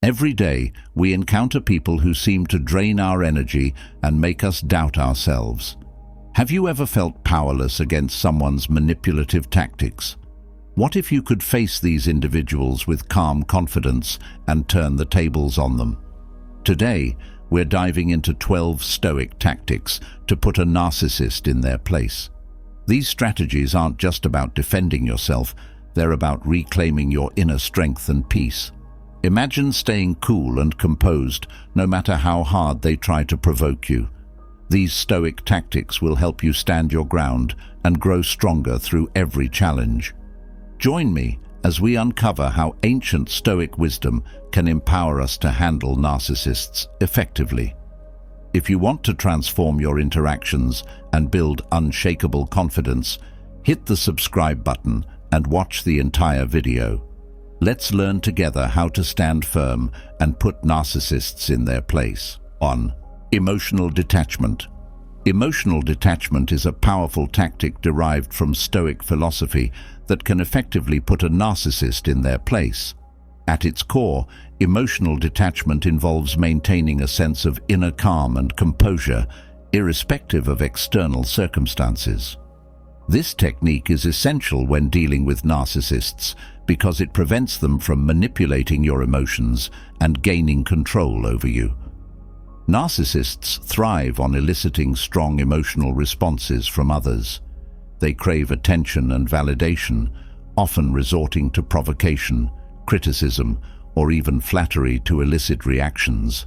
Every day, we encounter people who seem to drain our energy and make us doubt ourselves. Have you ever felt powerless against someone's manipulative tactics? What if you could face these individuals with calm confidence and turn the tables on them? Today, we're diving into 12 Stoic tactics to put a narcissist in their place. These strategies aren't just about defending yourself, they're about reclaiming your inner strength and peace. Imagine staying cool and composed no matter how hard they try to provoke you. These Stoic tactics will help you stand your ground and grow stronger through every challenge. Join me as we uncover how ancient Stoic wisdom can empower us to handle narcissists effectively. If you want to transform your interactions and build unshakable confidence, hit the subscribe button and watch the entire video. Let's learn together how to stand firm and put narcissists in their place. 1. Emotional detachment. Emotional detachment is a powerful tactic derived from Stoic philosophy that can effectively put a narcissist in their place. At its core, emotional detachment involves maintaining a sense of inner calm and composure, irrespective of external circumstances. This technique is essential when dealing with narcissists because it prevents them from manipulating your emotions and gaining control over you. Narcissists thrive on eliciting strong emotional responses from others. They crave attention and validation, often resorting to provocation, criticism, or even flattery to elicit reactions.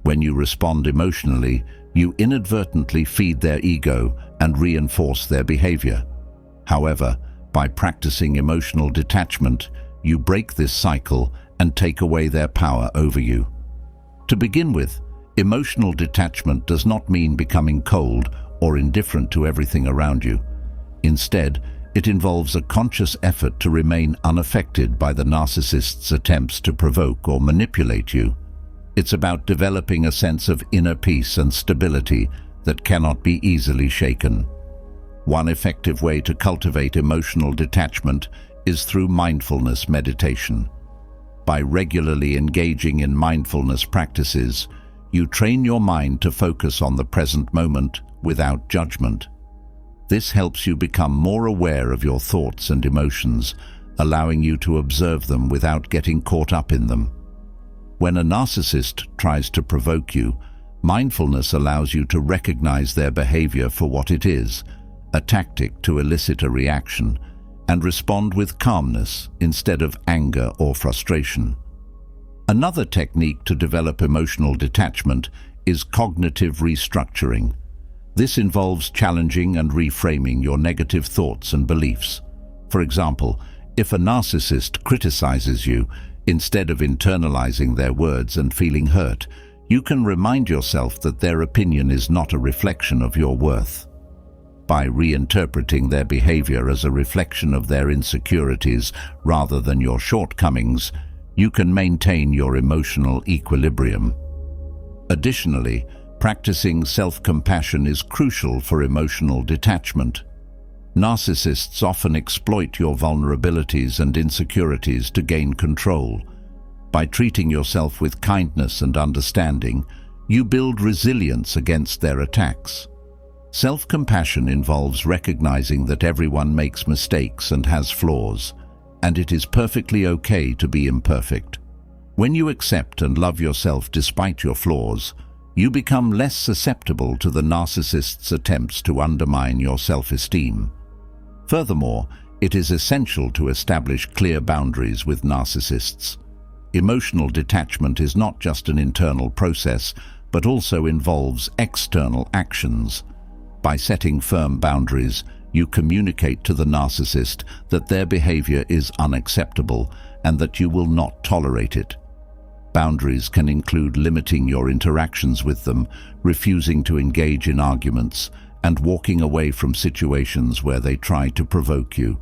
When you respond emotionally, you inadvertently feed their ego and reinforce their behavior. However, by practicing emotional detachment, you break this cycle and take away their power over you. To begin with, emotional detachment does not mean becoming cold or indifferent to everything around you. Instead, it involves a conscious effort to remain unaffected by the narcissist's attempts to provoke or manipulate you. It's about developing a sense of inner peace and stability that cannot be easily shaken. One effective way to cultivate emotional detachment is through mindfulness meditation. By regularly engaging in mindfulness practices, you train your mind to focus on the present moment without judgment. This helps you become more aware of your thoughts and emotions, allowing you to observe them without getting caught up in them. When a narcissist tries to provoke you, mindfulness allows you to recognize their behavior for what it is, a tactic to elicit a reaction, and respond with calmness instead of anger or frustration. Another technique to develop emotional detachment is cognitive restructuring. This involves challenging and reframing your negative thoughts and beliefs. For example, if a narcissist criticizes you, instead of internalizing their words and feeling hurt, you can remind yourself that their opinion is not a reflection of your worth. By reinterpreting their behavior as a reflection of their insecurities rather than your shortcomings, you can maintain your emotional equilibrium. Additionally, practicing self-compassion is crucial for emotional detachment. Narcissists often exploit your vulnerabilities and insecurities to gain control. By treating yourself with kindness and understanding, you build resilience against their attacks. Self-compassion involves recognizing that everyone makes mistakes and has flaws, and it is perfectly okay to be imperfect. When you accept and love yourself despite your flaws, you become less susceptible to the narcissist's attempts to undermine your self-esteem. Furthermore, it is essential to establish clear boundaries with narcissists. Emotional detachment is not just an internal process, but also involves external actions. By setting firm boundaries, you communicate to the narcissist that their behavior is unacceptable and that you will not tolerate it. Boundaries can include limiting your interactions with them, refusing to engage in arguments, and walking away from situations where they try to provoke you.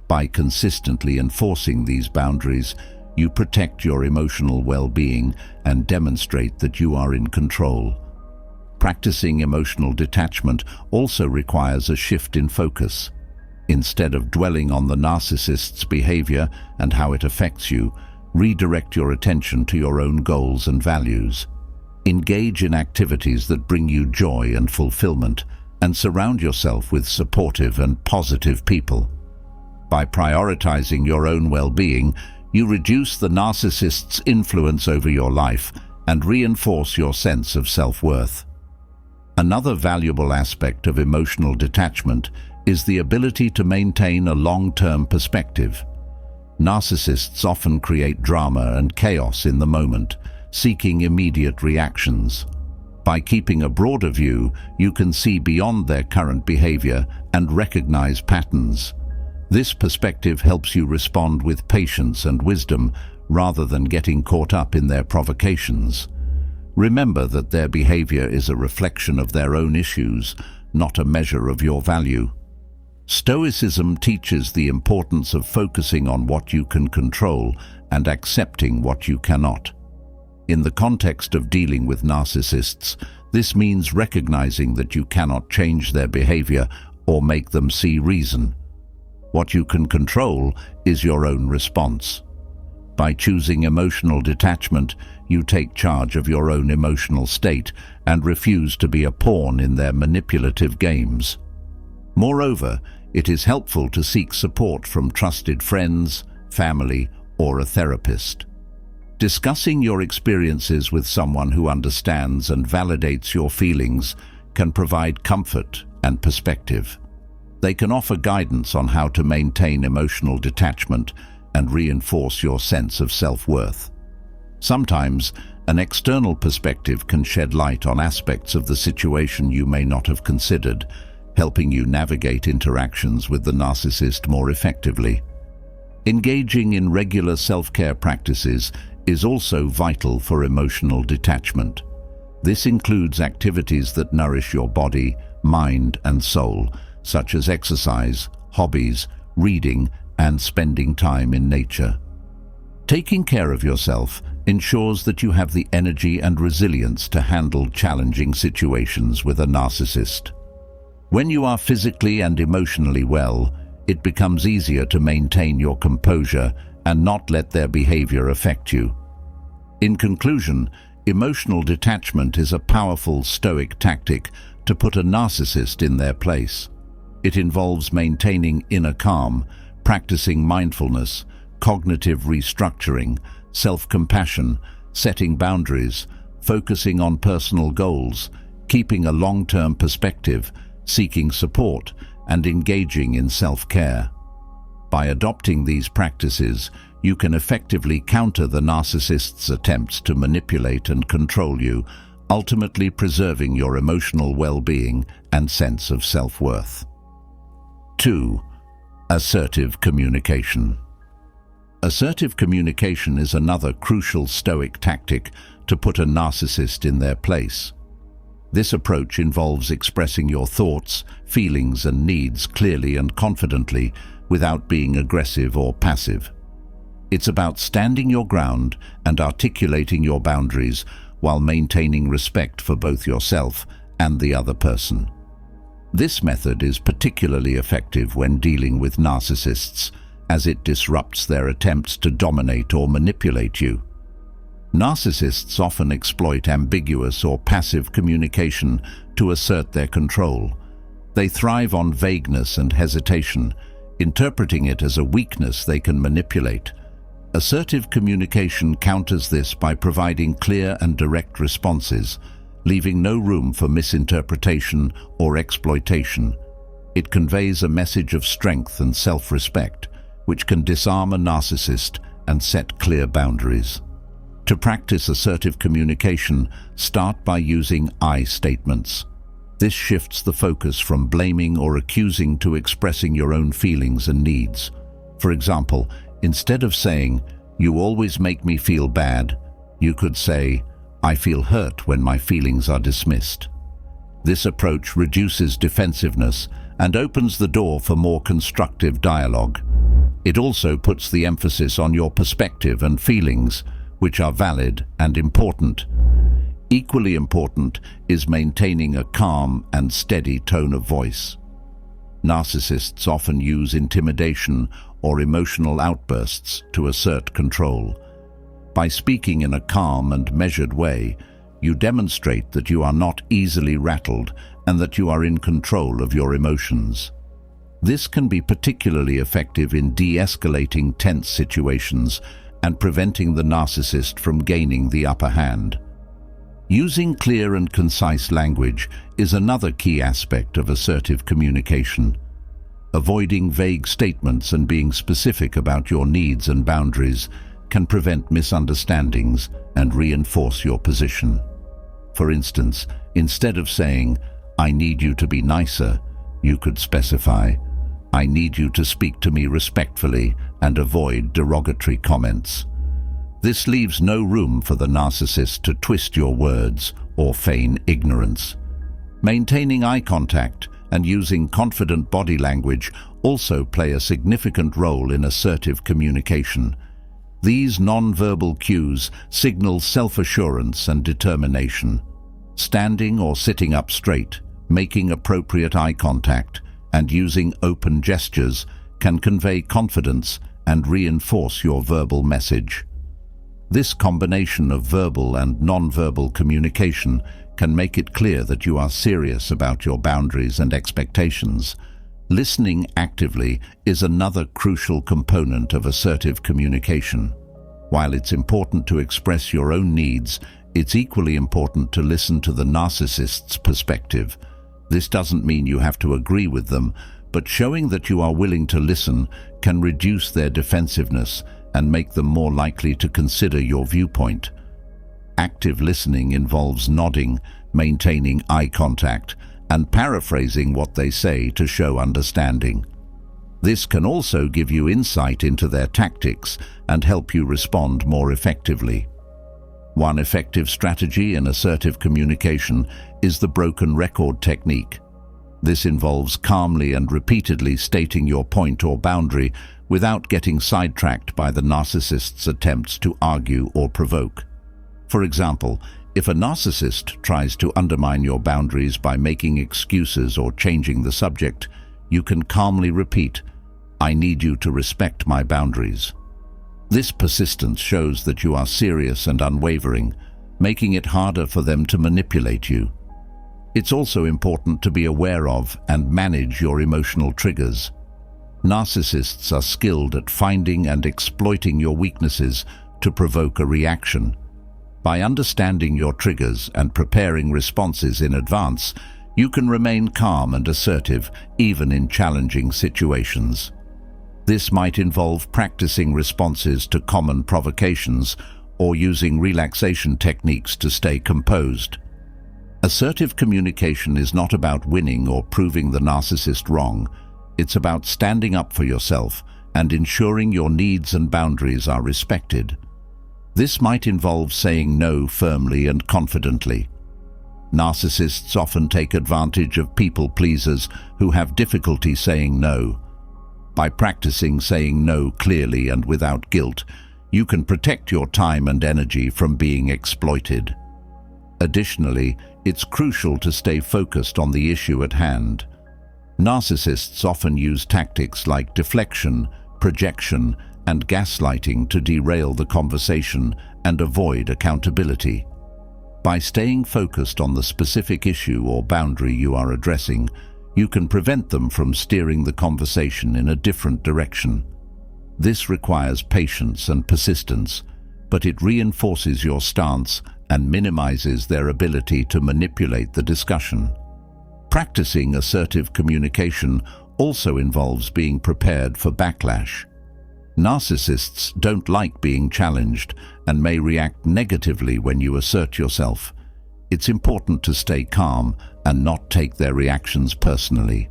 By consistently enforcing these boundaries, you protect your emotional well-being and demonstrate that you are in control. Practicing emotional detachment also requires a shift in focus. Instead of dwelling on the narcissist's behavior and how it affects you, Redirect your attention to your own goals and values. Engage in activities that bring you joy and fulfillment, and surround yourself with supportive and positive people. By prioritizing your own well-being, you reduce the narcissist's influence over your life and reinforce your sense of self-worth. Another valuable aspect of emotional detachment is the ability to maintain a long-term perspective. Narcissists often create drama and chaos in the moment, seeking immediate reactions. By keeping a broader view, you can see beyond their current behavior and recognize patterns. This perspective helps you respond with patience and wisdom rather than getting caught up in their provocations. Remember that their behavior is a reflection of their own issues, not a measure of your value. Stoicism teaches the importance of focusing on what you can control and accepting what you cannot. In the context of dealing with narcissists, this means recognizing that you cannot change their behavior or make them see reason. What you can control is your own response. By choosing emotional detachment, you take charge of your own emotional state and refuse to be a pawn in their manipulative games. Moreover, it is helpful to seek support from trusted friends, family, or a therapist. Discussing your experiences with someone who understands and validates your feelings can provide comfort and perspective. They can offer guidance on how to maintain emotional detachment and reinforce your sense of self-worth. Sometimes, an external perspective can shed light on aspects of the situation you may not have considered, helping you navigate interactions with the narcissist more effectively. Engaging in regular self-care practices is also vital for emotional detachment. This includes activities that nourish your body, mind, and soul, such as exercise, hobbies, reading, and spending time in nature. Taking care of yourself ensures that you have the energy and resilience to handle challenging situations with a narcissist. When you are physically and emotionally well, it becomes easier to maintain your composure and not let their behavior affect you. In conclusion, emotional detachment is a powerful Stoic tactic to put a narcissist in their place. It involves maintaining inner calm, practicing mindfulness, cognitive restructuring, self-compassion, setting boundaries, focusing on personal goals, keeping a long-term perspective, seeking support, and engaging in self-care. By adopting these practices, you can effectively counter the narcissist's attempts to manipulate and control you, ultimately preserving your emotional well-being and sense of self-worth. 2. Assertive communication. Assertive communication is another crucial Stoic tactic to put a narcissist in their place. This approach involves expressing your thoughts, feelings, and needs clearly and confidently without being aggressive or passive. It's about standing your ground and articulating your boundaries while maintaining respect for both yourself and the other person. This method is particularly effective when dealing with narcissists, as it disrupts their attempts to dominate or manipulate you. Narcissists often exploit ambiguous or passive communication to assert their control. They thrive on vagueness and hesitation, interpreting it as a weakness they can manipulate. Assertive communication counters this by providing clear and direct responses, leaving no room for misinterpretation or exploitation. It conveys a message of strength and self-respect, which can disarm a narcissist and set clear boundaries. To practice assertive communication, start by using I statements. This shifts the focus from blaming or accusing to expressing your own feelings and needs. For example, instead of saying, "You always make me feel bad," you could say, "I feel hurt when my feelings are dismissed." This approach reduces defensiveness and opens the door for more constructive dialogue. It also puts the emphasis on your perspective and feelings, which are valid and important. Equally important is maintaining a calm and steady tone of voice. Narcissists often use intimidation or emotional outbursts to assert control. By speaking in a calm and measured way, you demonstrate that you are not easily rattled and that you are in control of your emotions. This can be particularly effective in de-escalating tense situations and preventing the narcissist from gaining the upper hand. Using clear and concise language is another key aspect of assertive communication. Avoiding vague statements and being specific about your needs and boundaries can prevent misunderstandings and reinforce your position. For instance, instead of saying, "I need you to be nicer," you could specify, "I need you to speak to me respectfully and avoid derogatory comments." This leaves no room for the narcissist to twist your words or feign ignorance. Maintaining eye contact and using confident body language also play a significant role in assertive communication. These non-verbal cues signal self-assurance and determination. Standing or sitting up straight, making appropriate eye contact, and using open gestures can convey confidence and reinforce your verbal message. This combination of verbal and non-verbal communication can make it clear that you are serious about your boundaries and expectations. Listening actively is another crucial component of assertive communication. While it's important to express your own needs, it's equally important to listen to the narcissist's perspective. This doesn't mean you have to agree with them, but showing that you are willing to listen can reduce their defensiveness and make them more likely to consider your viewpoint. Active listening involves nodding, maintaining eye contact, and paraphrasing what they say to show understanding. This can also give you insight into their tactics and help you respond more effectively. One effective strategy in assertive communication is the broken record technique. This involves calmly and repeatedly stating your point or boundary without getting sidetracked by the narcissist's attempts to argue or provoke. For example, if a narcissist tries to undermine your boundaries by making excuses or changing the subject, you can calmly repeat, "I need you to respect my boundaries." This persistence shows that you are serious and unwavering, making it harder for them to manipulate you. It's also important to be aware of and manage your emotional triggers. Narcissists are skilled at finding and exploiting your weaknesses to provoke a reaction. By understanding your triggers and preparing responses in advance, you can remain calm and assertive even in challenging situations. This might involve practicing responses to common provocations or using relaxation techniques to stay composed. Assertive communication is not about winning or proving the narcissist wrong. It's about standing up for yourself and ensuring your needs and boundaries are respected. This might involve saying no firmly and confidently. Narcissists often take advantage of people-pleasers who have difficulty saying no. By practicing saying no clearly and without guilt, you can protect your time and energy from being exploited. Additionally, it's crucial to stay focused on the issue at hand. Narcissists often use tactics like deflection, projection, and gaslighting to derail the conversation and avoid accountability. By staying focused on the specific issue or boundary you are addressing, you can prevent them from steering the conversation in a different direction. This requires patience and persistence, but it reinforces your stance and minimizes their ability to manipulate the discussion. Practicing assertive communication also involves being prepared for backlash. Narcissists don't like being challenged and may react negatively when you assert yourself. It's important to stay calm and not take their reactions personally.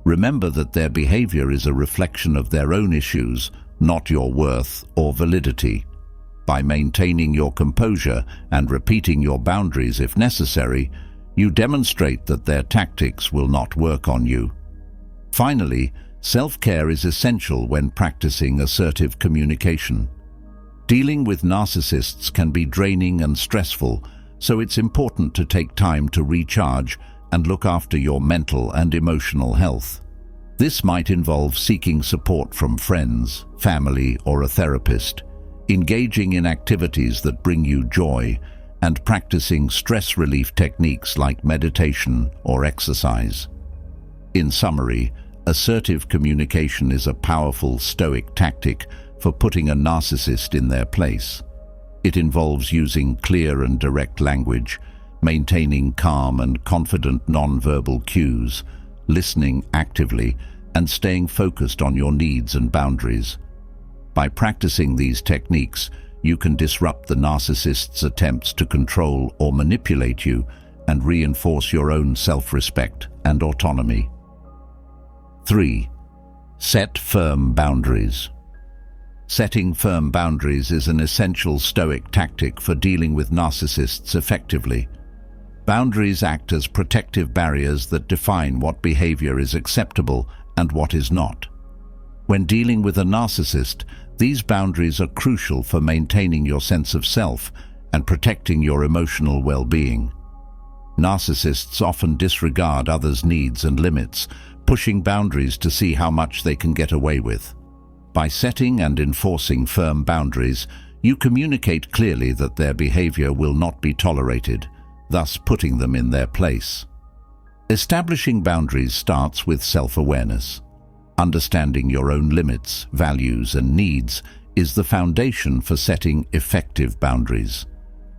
Remember that their behavior is a reflection of their own issues, not your worth or validity. By maintaining your composure and repeating your boundaries if necessary, you demonstrate that their tactics will not work on you. Finally, self-care is essential when practicing assertive communication. Dealing with narcissists can be draining and stressful, so it's important to take time to recharge and look after your mental and emotional health. This might involve seeking support from friends, family, or a therapist. engaging in activities that bring you joy, and practicing stress relief techniques like meditation or exercise. In summary, assertive communication is a powerful Stoic tactic for putting a narcissist in their place. It involves using clear and direct language, maintaining calm and confident non-verbal cues, listening actively, and staying focused on your needs and boundaries. By practicing these techniques, you can disrupt the narcissist's attempts to control or manipulate you and reinforce your own self-respect and autonomy. 3. Set firm boundaries. Setting firm boundaries is an essential Stoic tactic for dealing with narcissists effectively. Boundaries act as protective barriers that define what behavior is acceptable and what is not. When dealing with a narcissist, these boundaries are crucial for maintaining your sense of self and protecting your emotional well-being. Narcissists often disregard others' needs and limits, pushing boundaries to see how much they can get away with. By setting and enforcing firm boundaries, you communicate clearly that their behavior will not be tolerated, thus putting them in their place. Establishing boundaries starts with self-awareness. Understanding your own limits, values, and needs is the foundation for setting effective boundaries.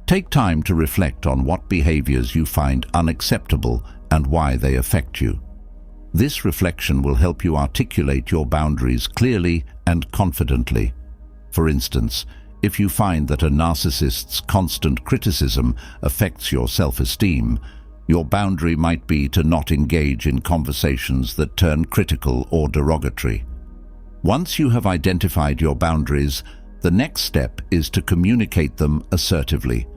Take time to reflect on what behaviors you find unacceptable and why they affect you. This reflection will help you articulate your boundaries clearly and confidently. For instance, if you find that a narcissist's constant criticism affects your self-esteem, your boundary might be to not engage in conversations that turn critical or derogatory. Once you have identified your boundaries, the next step is to communicate them assertively.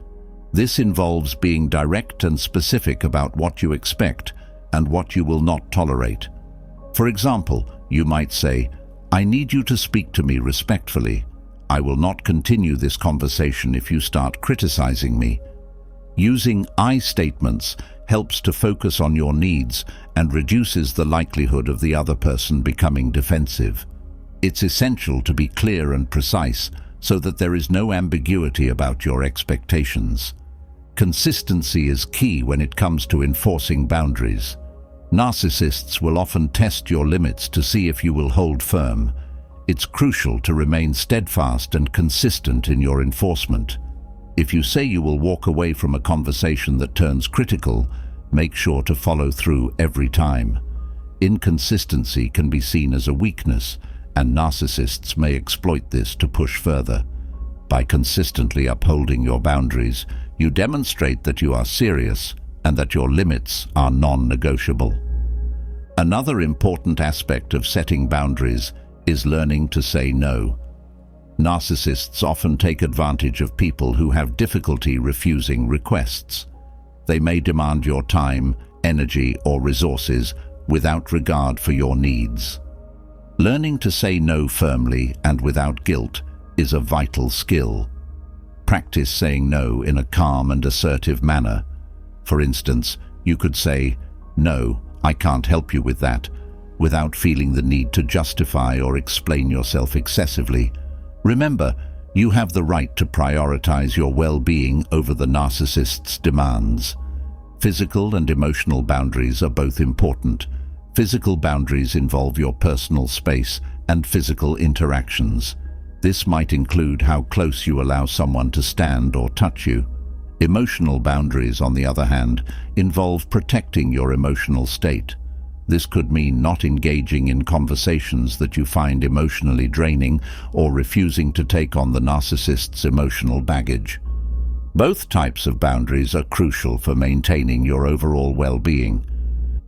This involves being direct and specific about what you expect and what you will not tolerate. For example, you might say, "I need you to speak to me respectfully. I will not continue this conversation if you start criticizing me." Using I statements helps to focus on your needs and reduces the likelihood of the other person becoming defensive. It's essential to be clear and precise so that there is no ambiguity about your expectations. Consistency is key when it comes to enforcing boundaries. Narcissists will often test your limits to see if you will hold firm. It's crucial to remain steadfast and consistent in your enforcement. If you say you will walk away from a conversation that turns critical, make sure to follow through every time. Inconsistency can be seen as a weakness, and narcissists may exploit this to push further. By consistently upholding your boundaries, you demonstrate that you are serious and that your limits are non-negotiable. Another important aspect of setting boundaries is learning to say no. Narcissists often take advantage of people who have difficulty refusing requests. They may demand your time, energy, or resources without regard for your needs. Learning to say no firmly and without guilt is a vital skill. Practice saying no in a calm and assertive manner. For instance, you could say, "No, I can't help you with that," without feeling the need to justify or explain yourself excessively. Remember, you have the right to prioritize your well-being over the narcissist's demands. Physical and emotional boundaries are both important. Physical boundaries involve your personal space and physical interactions. This might include how close you allow someone to stand or touch you. Emotional boundaries, on the other hand, involve protecting your emotional state. This could mean not engaging in conversations that you find emotionally draining or refusing to take on the narcissist's emotional baggage. Both types of boundaries are crucial for maintaining your overall well-being.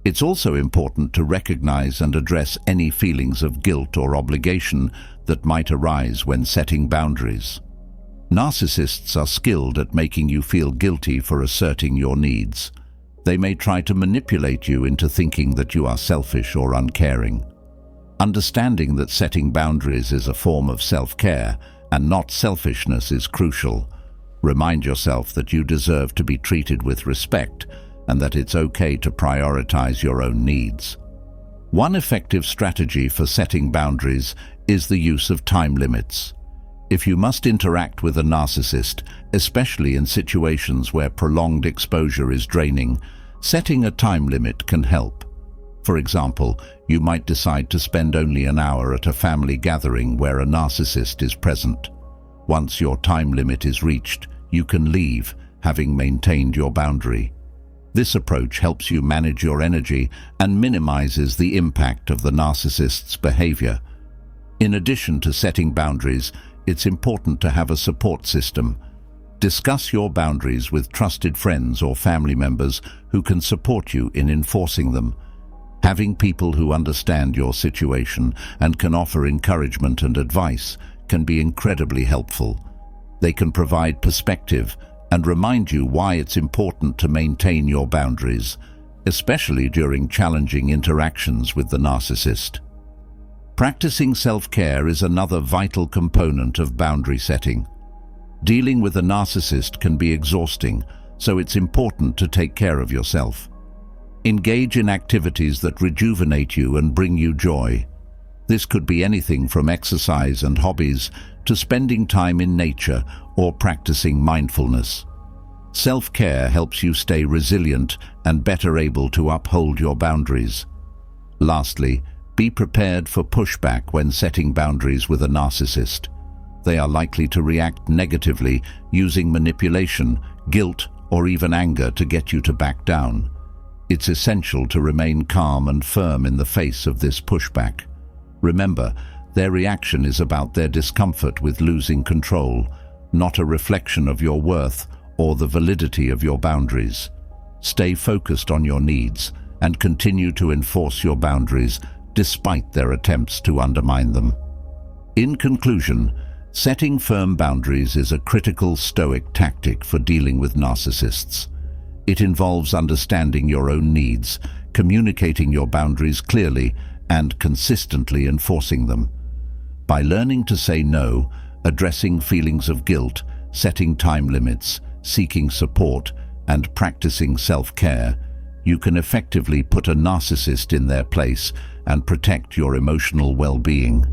It's also important to recognize and address any feelings of guilt or obligation that might arise when setting boundaries. Narcissists are skilled at making you feel guilty for asserting your needs. They may try to manipulate you into thinking that you are selfish or uncaring. Understanding that setting boundaries is a form of self-care and not selfishness is crucial. Remind yourself that you deserve to be treated with respect and that it's okay to prioritize your own needs. One effective strategy for setting boundaries is the use of time limits. If you must interact with a narcissist, especially in situations where prolonged exposure is draining, setting a time limit can help. For example, you might decide to spend only an hour at a family gathering where a narcissist is present. Once your time limit is reached, you can leave, having maintained your boundary. This approach helps you manage your energy and minimizes the impact of the narcissist's behavior. In addition to setting boundaries, it's important to have a support system. Discuss your boundaries with trusted friends or family members who can support you in enforcing them. Having people who understand your situation and can offer encouragement and advice can be incredibly helpful. They can provide perspective and remind you why it's important to maintain your boundaries, especially during challenging interactions with the narcissist. Practicing self-care is another vital component of boundary setting. Dealing with a narcissist can be exhausting, so it's important to take care of yourself. Engage in activities that rejuvenate you and bring you joy. This could be anything from exercise and hobbies to spending time in nature or practicing mindfulness. Self-care helps you stay resilient and better able to uphold your boundaries. Lastly, be prepared for pushback when setting boundaries with a narcissist. They are likely to react negatively, using manipulation, guilt, or even anger to get you to back down. It's essential to remain calm and firm in the face of this pushback. Remember, their reaction is about their discomfort with losing control, not a reflection of your worth or the validity of your boundaries. Stay focused on your needs and continue to enforce your boundaries despite their attempts to undermine them. In conclusion, setting firm boundaries is a critical Stoic tactic for dealing with narcissists. It involves understanding your own needs, communicating your boundaries clearly, and consistently enforcing them. By learning to say no, addressing feelings of guilt, setting time limits, seeking support, and practicing self-care, you can effectively put a narcissist in their place and protect your emotional well-being.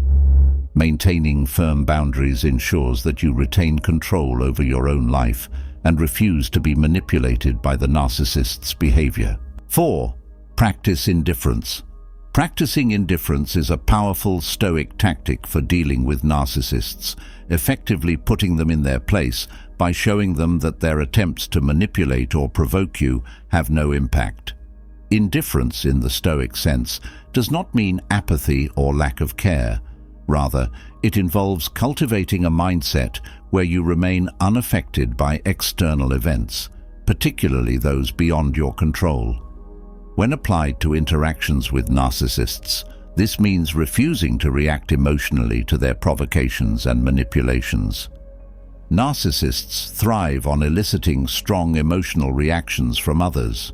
Maintaining firm boundaries ensures that you retain control over your own life and refuse to be manipulated by the narcissist's behavior. 4. Practice indifference. Practicing indifference is a powerful Stoic tactic for dealing with narcissists, effectively putting them in their place by showing them that their attempts to manipulate or provoke you have no impact. Indifference, in the Stoic sense, does not mean apathy or lack of care. Rather, it involves cultivating a mindset where you remain unaffected by external events, particularly those beyond your control. When applied to interactions with narcissists, this means refusing to react emotionally to their provocations and manipulations. Narcissists thrive on eliciting strong emotional reactions from others.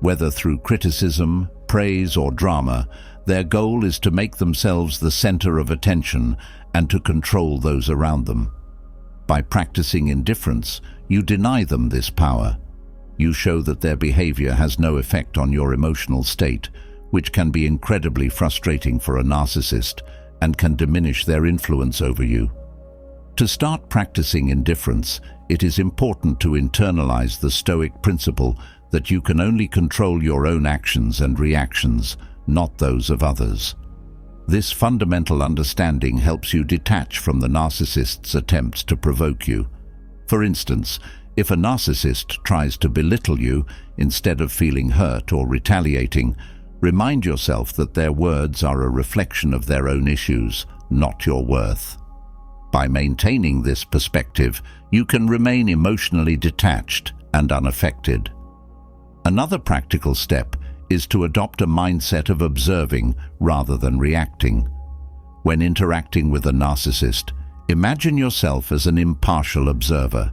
Whether through criticism, praise, or drama, their goal is to make themselves the center of attention and to control those around them. By practicing indifference, you deny them this power. You show that their behavior has no effect on your emotional state, which can be incredibly frustrating for a narcissist and can diminish their influence over you. To start practicing indifference, it is important to internalize the Stoic principle that you can only control your own actions and reactions, not those of others. This fundamental understanding helps you detach from the narcissist's attempts to provoke you. For instance, if a narcissist tries to belittle you, instead of feeling hurt or retaliating, remind yourself that their words are a reflection of their own issues, not your worth. By maintaining this perspective, you can remain emotionally detached and unaffected. Another practical step is to adopt a mindset of observing rather than reacting. When interacting with a narcissist, imagine yourself as an impartial observer.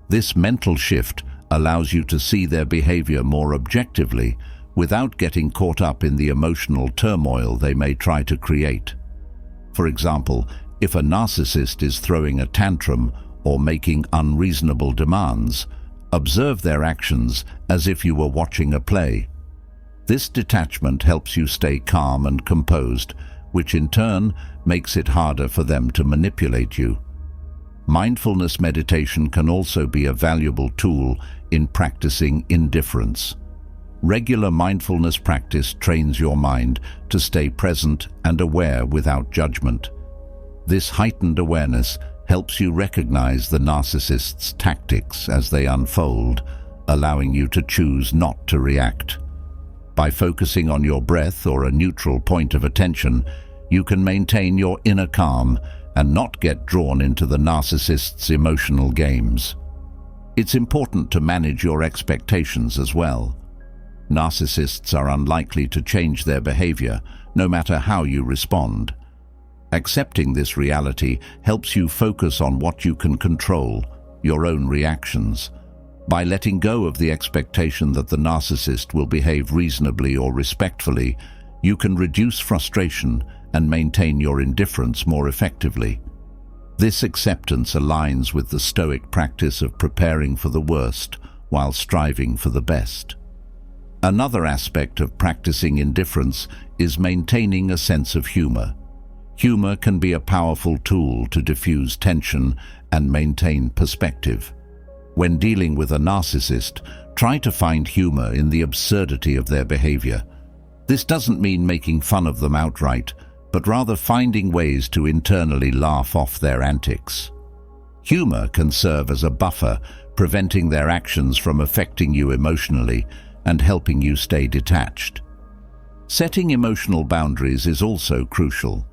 This mental shift allows you to see their behavior more objectively without getting caught up in the emotional turmoil they may try to create. For example, if a narcissist is throwing a tantrum or making unreasonable demands, observe their actions as if you were watching a play. This detachment helps you stay calm and composed, which in turn makes it harder for them to manipulate you. Mindfulness meditation can also be a valuable tool in practicing indifference. Regular mindfulness practice trains your mind to stay present and aware without judgment. This heightened awareness helps you recognize the narcissist's tactics as they unfold, allowing you to choose not to react. By focusing on your breath or a neutral point of attention, you can maintain your inner calm and not get drawn into the narcissist's emotional games. It's important to manage your expectations as well. Narcissists are unlikely to change their behavior, no matter how you respond. Accepting this reality helps you focus on what you can control, your own reactions. By letting go of the expectation that the narcissist will behave reasonably or respectfully, you can reduce frustration and maintain your indifference more effectively. This acceptance aligns with the Stoic practice of preparing for the worst while striving for the best. Another aspect of practicing indifference is maintaining a sense of humor. Humor can be a powerful tool to diffuse tension and maintain perspective. When dealing with a narcissist, try to find humor in the absurdity of their behavior. This doesn't mean making fun of them outright, but rather finding ways to internally laugh off their antics. Humor can serve as a buffer, preventing their actions from affecting you emotionally and helping you stay detached. Setting emotional boundaries is also crucial.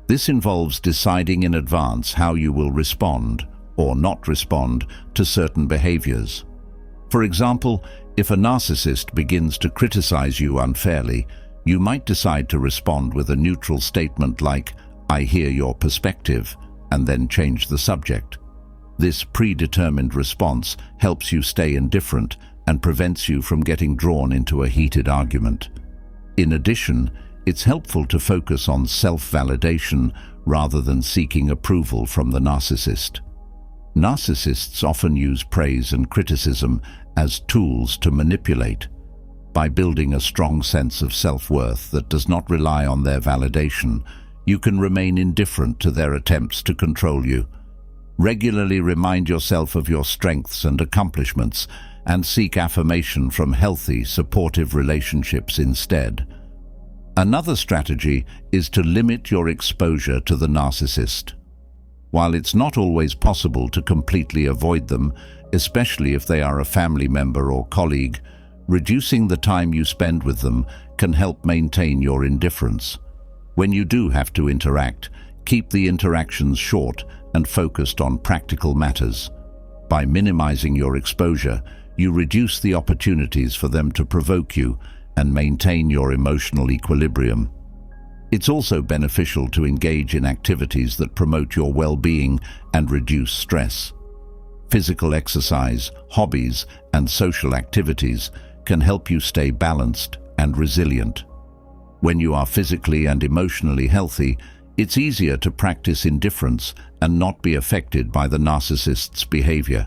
This involves deciding in advance how you will respond or not respond to certain behaviors. For example, if a narcissist begins to criticize you unfairly, you might decide to respond with a neutral statement like, "I hear your perspective," and then change the subject. This predetermined response helps you stay indifferent and prevents you from getting drawn into a heated argument. In addition, it's helpful to focus on self-validation rather than seeking approval from the narcissist. Narcissists often use praise and criticism as tools to manipulate. By building a strong sense of self-worth that does not rely on their validation, you can remain indifferent to their attempts to control you. Regularly remind yourself of your strengths and accomplishments and seek affirmation from healthy, supportive relationships instead. Another strategy is to limit your exposure to the narcissist. While it's not always possible to completely avoid them, especially if they are a family member or colleague, reducing the time you spend with them can help maintain your indifference. When you do have to interact, keep the interactions short and focused on practical matters. By minimizing your exposure, you reduce the opportunities for them to provoke you and maintain your emotional equilibrium. It's also beneficial to engage in activities that promote your well-being and reduce stress. Physical exercise, hobbies, and social activities can help you stay balanced and resilient. When you are physically and emotionally healthy, it's easier to practice indifference and not be affected by the narcissist's behavior.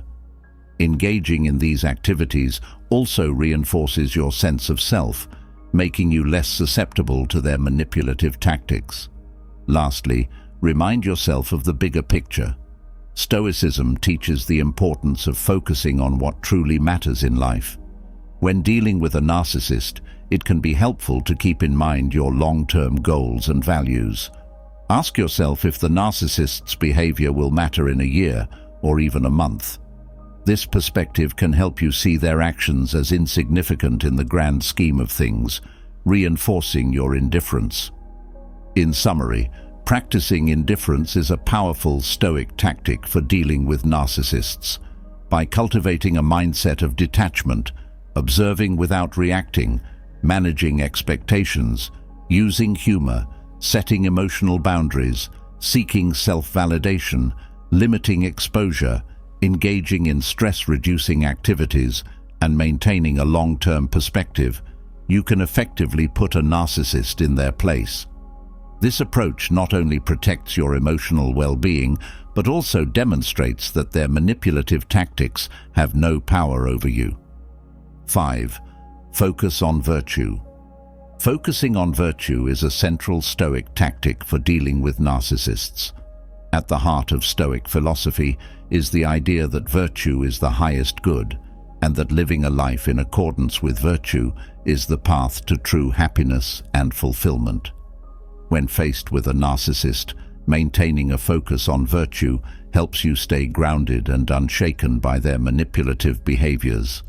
Engaging in these activities also reinforces your sense of self, making you less susceptible to their manipulative tactics. Lastly, remind yourself of the bigger picture. Stoicism teaches the importance of focusing on what truly matters in life. When dealing with a narcissist, it can be helpful to keep in mind your long-term goals and values. Ask yourself if the narcissist's behavior will matter in a year or even a month. This perspective can help you see their actions as insignificant in the grand scheme of things, reinforcing your indifference. In summary, practicing indifference is a powerful Stoic tactic for dealing with narcissists. By cultivating a mindset of detachment, observing without reacting, managing expectations, using humor, setting emotional boundaries, seeking self-validation, limiting exposure, engaging in stress-reducing activities, and maintaining a long-term perspective, you can effectively put a narcissist in their place. This approach not only protects your emotional well-being, but also demonstrates that their manipulative tactics have no power over you. 5. Focus on virtue. Focusing on virtue is a central Stoic tactic for dealing with narcissists. At the heart of Stoic philosophy is the idea that virtue is the highest good, and that living a life in accordance with virtue is the path to true happiness and fulfillment. When faced with a narcissist, maintaining a focus on virtue helps you stay grounded and unshaken by their manipulative behaviors.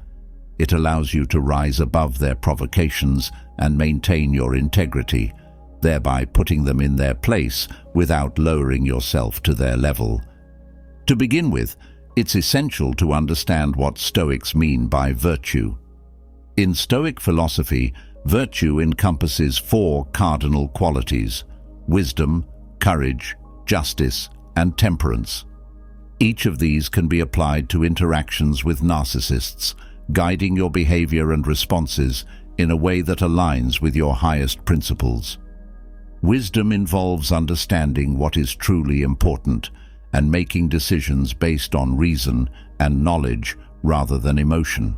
It allows you to rise above their provocations and maintain your integrity, thereby putting them in their place without lowering yourself to their level. To begin with, it's essential to understand what Stoics mean by virtue. In Stoic philosophy, virtue encompasses four cardinal qualities: wisdom, courage, justice, and temperance. Each of these can be applied to interactions with narcissists, guiding your behavior and responses in a way that aligns with your highest principles. Wisdom involves understanding what is truly important and making decisions based on reason and knowledge rather than emotion.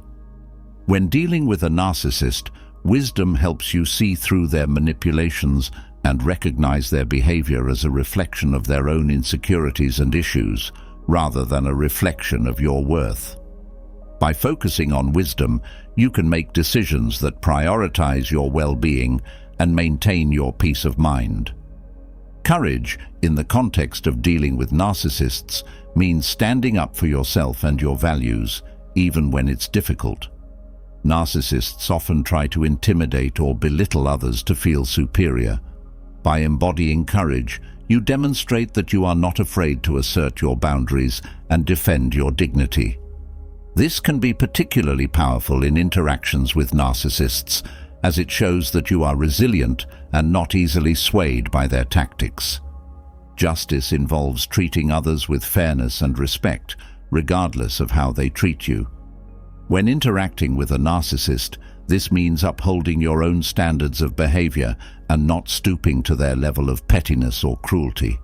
When dealing with a narcissist, wisdom helps you see through their manipulations and recognize their behavior as a reflection of their own insecurities and issues, rather than a reflection of your worth. By focusing on wisdom, you can make decisions that prioritize your well-being and maintain your peace of mind. Courage, in the context of dealing with narcissists, means standing up for yourself and your values, even when it's difficult. Narcissists often try to intimidate or belittle others to feel superior. By embodying courage, you demonstrate that you are not afraid to assert your boundaries and defend your dignity. This can be particularly powerful in interactions with narcissists, as it shows that you are resilient and not easily swayed by their tactics. Justice involves treating others with fairness and respect, regardless of how they treat you. When interacting with a narcissist, this means upholding your own standards of behavior and not stooping to their level of pettiness or cruelty.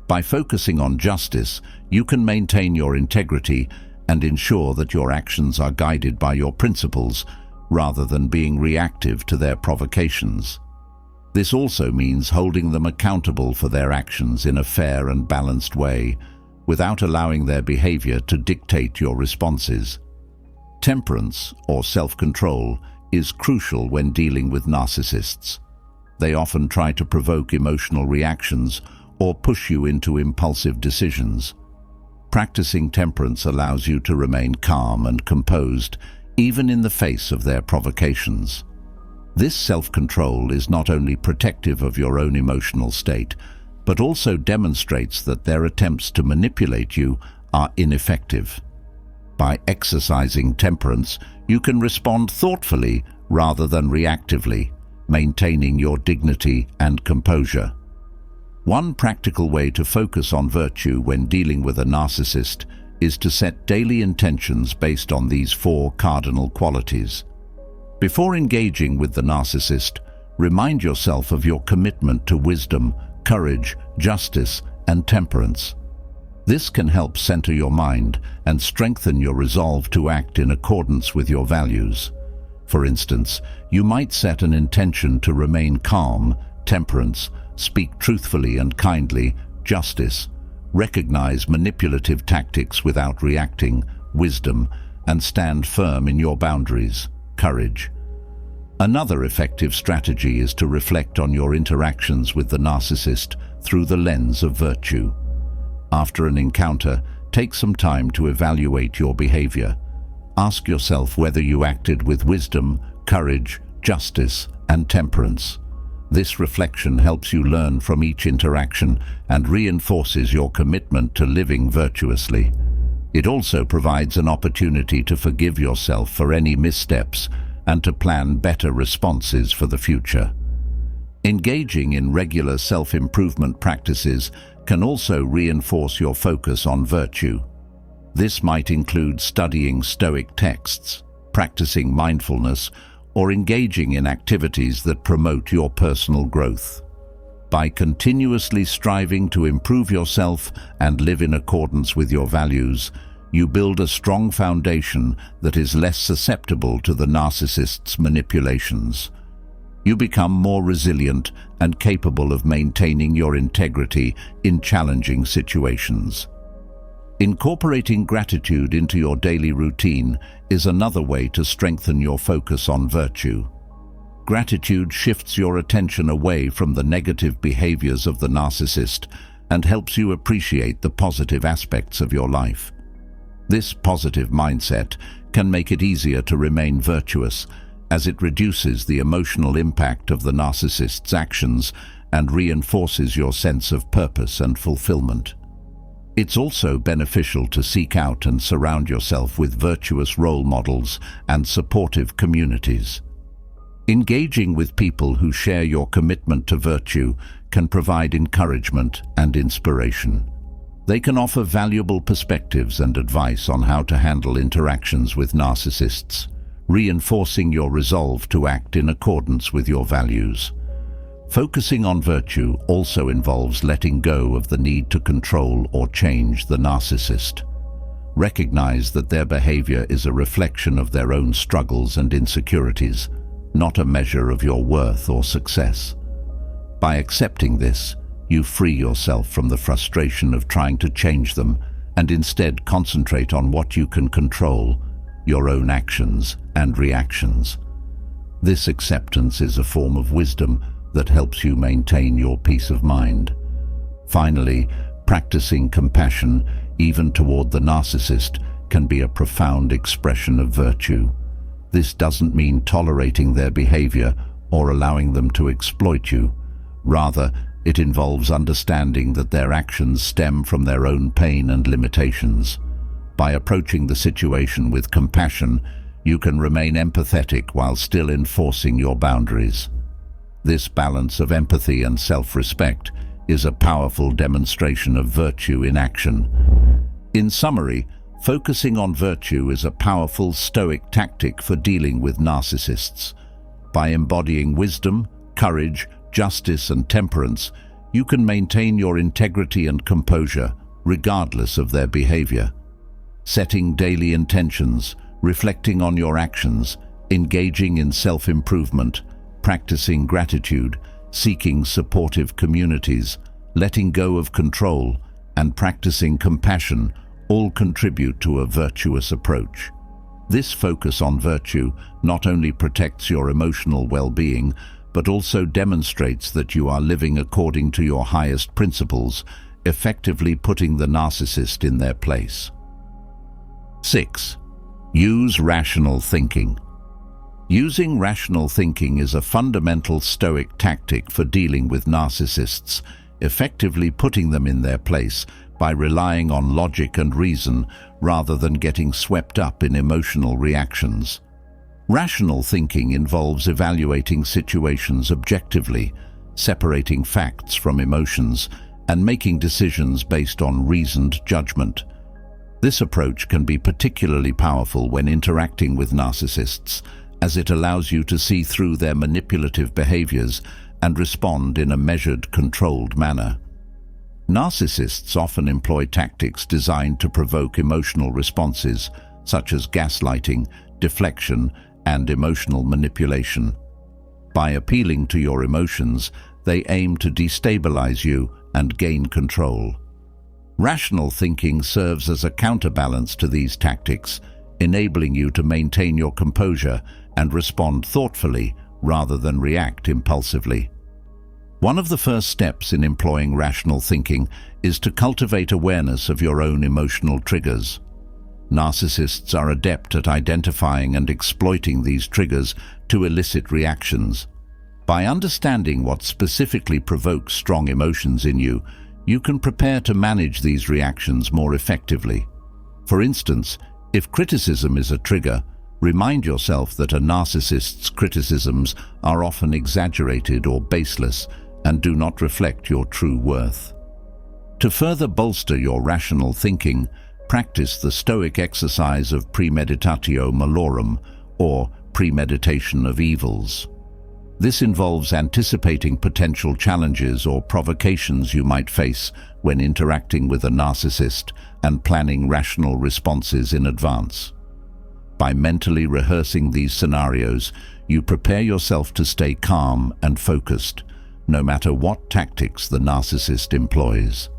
By focusing on justice, you can maintain your integrity and ensure that your actions are guided by your principles, rather than being reactive to their provocations. This also means holding them accountable for their actions in a fair and balanced way, without allowing their behavior to dictate your responses. Temperance, or self-control, is crucial when dealing with narcissists. They often try to provoke emotional reactions or push you into impulsive decisions. Practicing temperance allows you to remain calm and composed, even in the face of their provocations. This self-control is not only protective of your own emotional state, but also demonstrates that their attempts to manipulate you are ineffective. By exercising temperance, you can respond thoughtfully rather than reactively, maintaining your dignity and composure. One practical way to focus on virtue when dealing with a narcissist is to set daily intentions based on these four cardinal qualities. Before engaging with the narcissist, remind yourself of your commitment to wisdom, courage, justice, and temperance. This can help center your mind and strengthen your resolve to act in accordance with your values. For instance, you might set an intention to remain calm, temperance, speak truthfully and kindly, justice, recognize manipulative tactics without reacting, wisdom, and stand firm in your boundaries, courage. Another effective strategy is to reflect on your interactions with the narcissist through the lens of virtue. After an encounter, take some time to evaluate your behavior. Ask yourself whether you acted with wisdom, courage, justice, and temperance. This reflection helps you learn from each interaction and reinforces your commitment to living virtuously. It also provides an opportunity to forgive yourself for any missteps and to plan better responses for the future. Engaging in regular self-improvement practices can also reinforce your focus on virtue. This might include studying Stoic texts, practicing mindfulness, or engaging in activities that promote your personal growth. By continuously striving to improve yourself and live in accordance with your values, you build a strong foundation that is less susceptible to the narcissist's manipulations. You become more resilient and capable of maintaining your integrity in challenging situations. Incorporating gratitude into your daily routine is another way to strengthen your focus on virtue. Gratitude shifts your attention away from the negative behaviors of the narcissist and helps you appreciate the positive aspects of your life. This positive mindset can make it easier to remain virtuous, as it reduces the emotional impact of the narcissist's actions and reinforces your sense of purpose and fulfillment. It's also beneficial to seek out and surround yourself with virtuous role models and supportive communities. Engaging with people who share your commitment to virtue can provide encouragement and inspiration. They can offer valuable perspectives and advice on how to handle interactions with narcissists, reinforcing your resolve to act in accordance with your values. Focusing on virtue also involves letting go of the need to control or change the narcissist. Recognize that their behavior is a reflection of their own struggles and insecurities, not a measure of your worth or success. By accepting this, you free yourself from the frustration of trying to change them and instead concentrate on what you can control, your own actions and reactions. This acceptance is a form of wisdom that helps you maintain your peace of mind. Finally, practicing compassion, even toward the narcissist, can be a profound expression of virtue. This doesn't mean tolerating their behavior or allowing them to exploit you. Rather, it involves understanding that their actions stem from their own pain and limitations. By approaching the situation with compassion, you can remain empathetic while still enforcing your boundaries. This balance of empathy and self-respect is a powerful demonstration of virtue in action. In summary, focusing on virtue is a powerful Stoic tactic for dealing with narcissists. By embodying wisdom, courage, justice, and temperance, you can maintain your integrity and composure, regardless of their behavior. Setting daily intentions, reflecting on your actions, engaging in self-improvement, practicing gratitude, seeking supportive communities, letting go of control, and practicing compassion all contribute to a virtuous approach. This focus on virtue not only protects your emotional well-being, but also demonstrates that you are living according to your highest principles, effectively putting the narcissist in their place. 6. Use rational thinking. Using rational thinking is a fundamental Stoic tactic for dealing with narcissists, effectively putting them in their place by relying on logic and reason rather than getting swept up in emotional reactions. Rational thinking involves evaluating situations objectively, separating facts from emotions, and making decisions based on reasoned judgment. This approach can be particularly powerful when interacting with narcissists, as it allows you to see through their manipulative behaviors and respond in a measured, controlled manner. Narcissists often employ tactics designed to provoke emotional responses, such as gaslighting, deflection, and emotional manipulation. By appealing to your emotions, they aim to destabilize you and gain control. Rational thinking serves as a counterbalance to these tactics, enabling you to maintain your composure and respond thoughtfully rather than react impulsively. One of the first steps in employing rational thinking is to cultivate awareness of your own emotional triggers. Narcissists are adept at identifying and exploiting these triggers to elicit reactions. By understanding what specifically provokes strong emotions in you, you can prepare to manage these reactions more effectively. For instance, if criticism is a trigger, remind yourself that a narcissist's criticisms are often exaggerated or baseless and do not reflect your true worth. To further bolster your rational thinking, practice the Stoic exercise of premeditatio malorum, or premeditation of evils. This involves anticipating potential challenges or provocations you might face when interacting with a narcissist and planning rational responses in advance. By mentally rehearsing these scenarios, you prepare yourself to stay calm and focused, no matter what tactics the narcissist employs.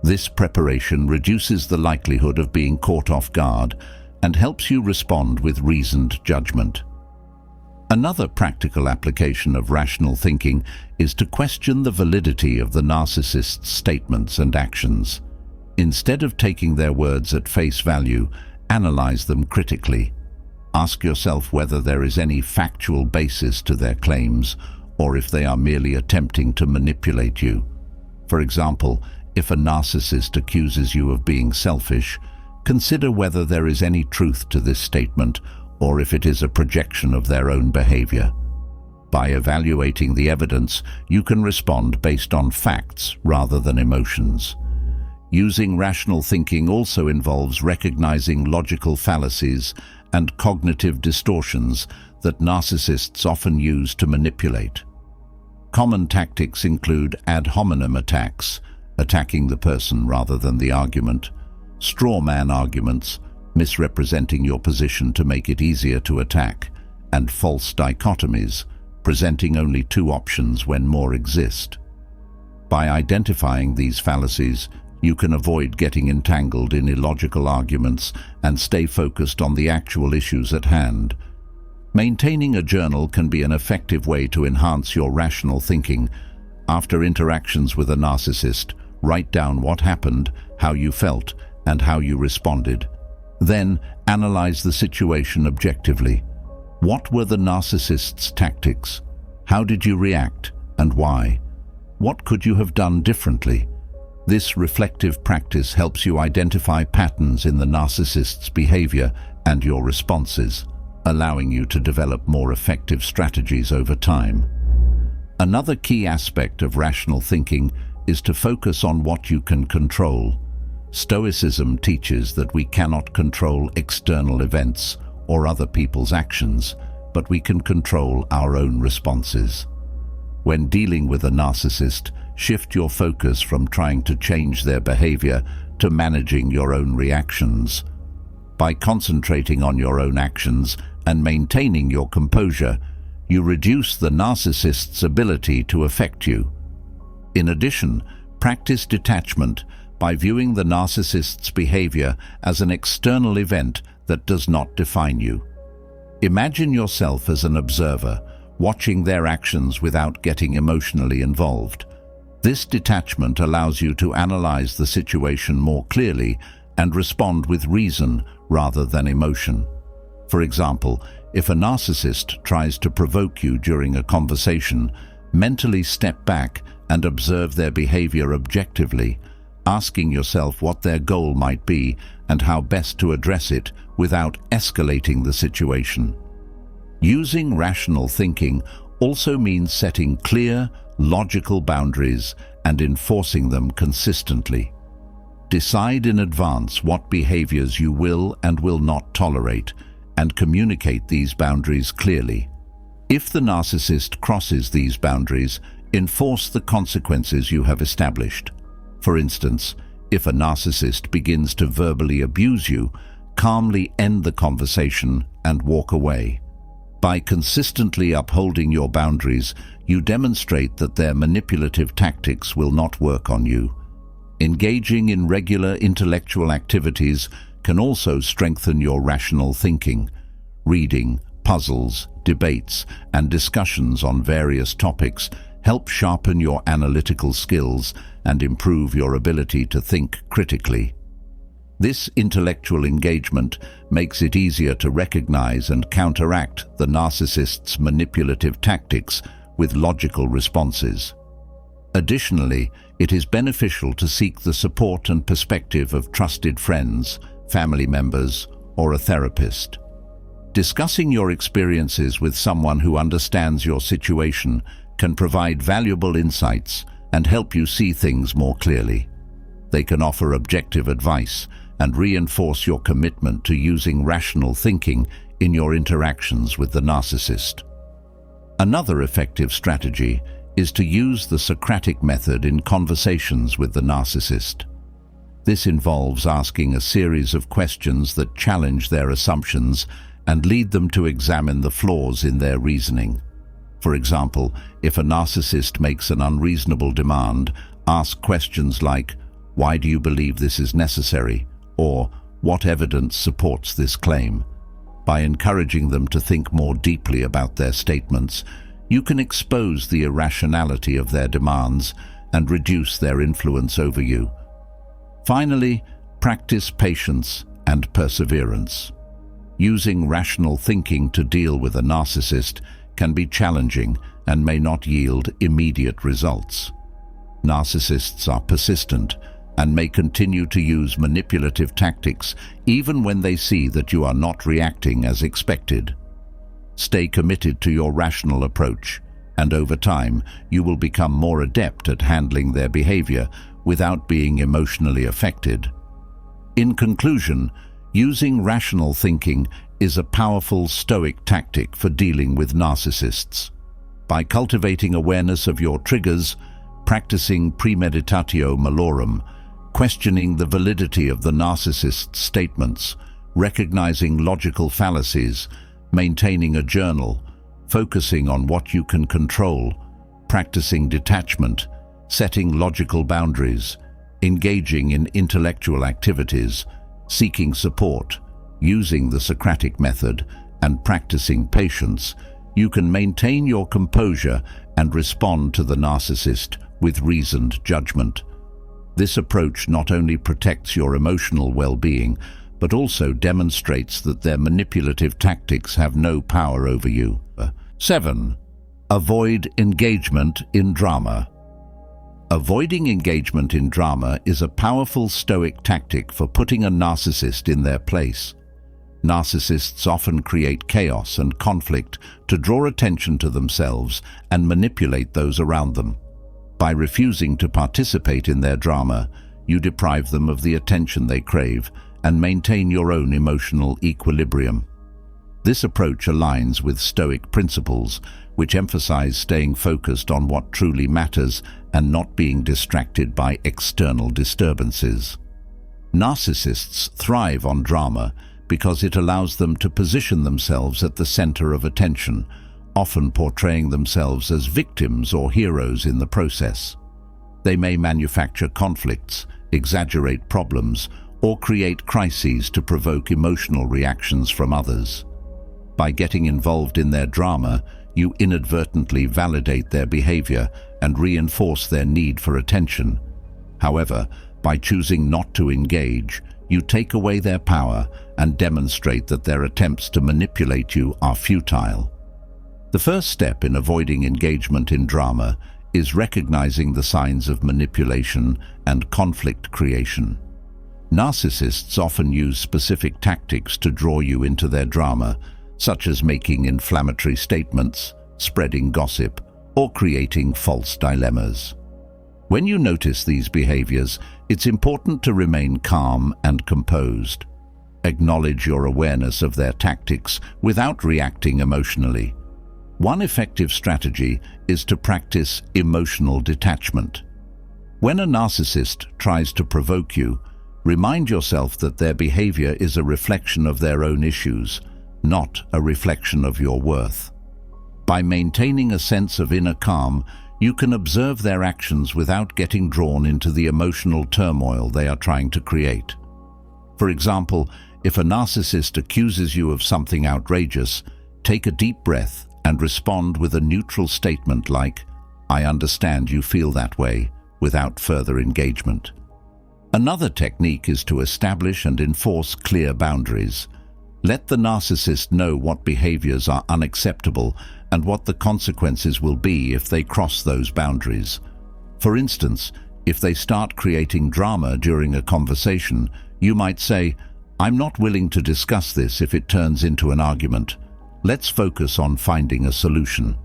This preparation reduces the likelihood of being caught off guard and helps you respond with reasoned judgment. Another practical application of rational thinking is to question the validity of the narcissist's statements and actions. Instead of taking their words at face value, analyze them critically. Ask yourself whether there is any factual basis to their claims, or if they are merely attempting to manipulate you. For example, if a narcissist accuses you of being selfish, consider whether there is any truth to this statement, or if it is a projection of their own behavior. By evaluating the evidence, you can respond based on facts rather than emotions. Using rational thinking also involves recognizing logical fallacies and cognitive distortions that narcissists often use to manipulate. Common tactics include ad hominem attacks, attacking the person rather than the argument, straw man arguments, misrepresenting your position to make it easier to attack, and false dichotomies, presenting only two options when more exist. By identifying these fallacies, you can avoid getting entangled in illogical arguments and stay focused on the actual issues at hand. Maintaining a journal can be an effective way to enhance your rational thinking. After interactions with a narcissist, write down what happened, how you felt, and how you responded. Then, analyze the situation objectively. What were the narcissist's tactics? How did you react, and why? What could you have done differently? This reflective practice helps you identify patterns in the narcissist's behavior and your responses, allowing you to develop more effective strategies over time. Another key aspect of rational thinking is to focus on what you can control. Stoicism teaches that we cannot control external events or other people's actions, but we can control our own responses. When dealing with a narcissist, shift your focus from trying to change their behavior to managing your own reactions. By concentrating on your own actions and maintaining your composure, you reduce the narcissist's ability to affect you. In addition, practice detachment by viewing the narcissist's behavior as an external event that does not define you. Imagine yourself as an observer, watching their actions without getting emotionally involved. This detachment allows you to analyze the situation more clearly and respond with reason rather than emotion. For example, if a narcissist tries to provoke you during a conversation, mentally step back and observe their behavior objectively, asking yourself what their goal might be and how best to address it without escalating the situation. Using rational thinking also means setting clear, logical boundaries and enforcing them consistently. Decide in advance what behaviors you will and will not tolerate, and communicate these boundaries clearly. If the narcissist crosses these boundaries, enforce the consequences you have established. For instance, if a narcissist begins to verbally abuse you, calmly end the conversation and walk away. By consistently upholding your boundaries, you demonstrate that their manipulative tactics will not work on you. Engaging in regular intellectual activities can also strengthen your rational thinking. Reading, puzzles, debates, and discussions on various topics help sharpen your analytical skills and improve your ability to think critically. This intellectual engagement makes it easier to recognize and counteract the narcissist's manipulative tactics with logical responses. Additionally, it is beneficial to seek the support and perspective of trusted friends, family members, or a therapist. Discussing your experiences with someone who understands your situation can provide valuable insights and help you see things more clearly. They can offer objective advice and reinforce your commitment to using rational thinking in your interactions with the narcissist. Another effective strategy is to use the Socratic method in conversations with the narcissist. This involves asking a series of questions that challenge their assumptions and lead them to examine the flaws in their reasoning. For example, if a narcissist makes an unreasonable demand, ask questions like, "Why do you believe this is necessary?" or "What evidence supports this claim?" By encouraging them to think more deeply about their statements, you can expose the irrationality of their demands and reduce their influence over you. Finally, practice patience and perseverance. Using rational thinking to deal with a narcissist can be challenging and may not yield immediate results. Narcissists are persistent and may continue to use manipulative tactics even when they see that you are not reacting as expected. Stay committed to your rational approach, and over time you will become more adept at handling their behavior without being emotionally affected. In conclusion, using rational thinking is a powerful Stoic tactic for dealing with narcissists. By cultivating awareness of your triggers, practicing premeditatio malorum, questioning the validity of the narcissist's statements, recognizing logical fallacies, maintaining a journal, focusing on what you can control, practicing detachment, setting logical boundaries, engaging in intellectual activities, seeking support, using the Socratic method, and practicing patience, you can maintain your composure and respond to the narcissist with reasoned judgment. This approach not only protects your emotional well-being, but also demonstrates that their manipulative tactics have no power over you. 7. Avoid engagement in drama. Avoiding engagement in drama is a powerful Stoic tactic for putting a narcissist in their place. Narcissists often create chaos and conflict to draw attention to themselves and manipulate those around them. By refusing to participate in their drama, you deprive them of the attention they crave and maintain your own emotional equilibrium. This approach aligns with Stoic principles, which emphasize staying focused on what truly matters and not being distracted by external disturbances. Narcissists thrive on drama because it allows them to position themselves at the center of attention, often portraying themselves as victims or heroes in the process. They may manufacture conflicts, exaggerate problems, or create crises to provoke emotional reactions from others. By getting involved in their drama, you inadvertently validate their behavior and reinforce their need for attention. However, by choosing not to engage, you take away their power and demonstrate that their attempts to manipulate you are futile. The first step in avoiding engagement in drama is recognizing the signs of manipulation and conflict creation. Narcissists often use specific tactics to draw you into their drama, such as making inflammatory statements, spreading gossip, or creating false dilemmas. When you notice these behaviors, it's important to remain calm and composed. Acknowledge your awareness of their tactics without reacting emotionally. One effective strategy is to practice emotional detachment. When a narcissist tries to provoke you, remind yourself that their behavior is a reflection of their own issues, not a reflection of your worth. By maintaining a sense of inner calm, you can observe their actions without getting drawn into the emotional turmoil they are trying to create. For example, if a narcissist accuses you of something outrageous, take a deep breath and respond with a neutral statement like, "I understand you feel that way," without further engagement. Another technique is to establish and enforce clear boundaries. Let the narcissist know what behaviors are unacceptable and what the consequences will be if they cross those boundaries. For instance, if they start creating drama during a conversation, you might say, "I'm not willing to discuss this if it turns into an argument. Let's focus on finding a solution."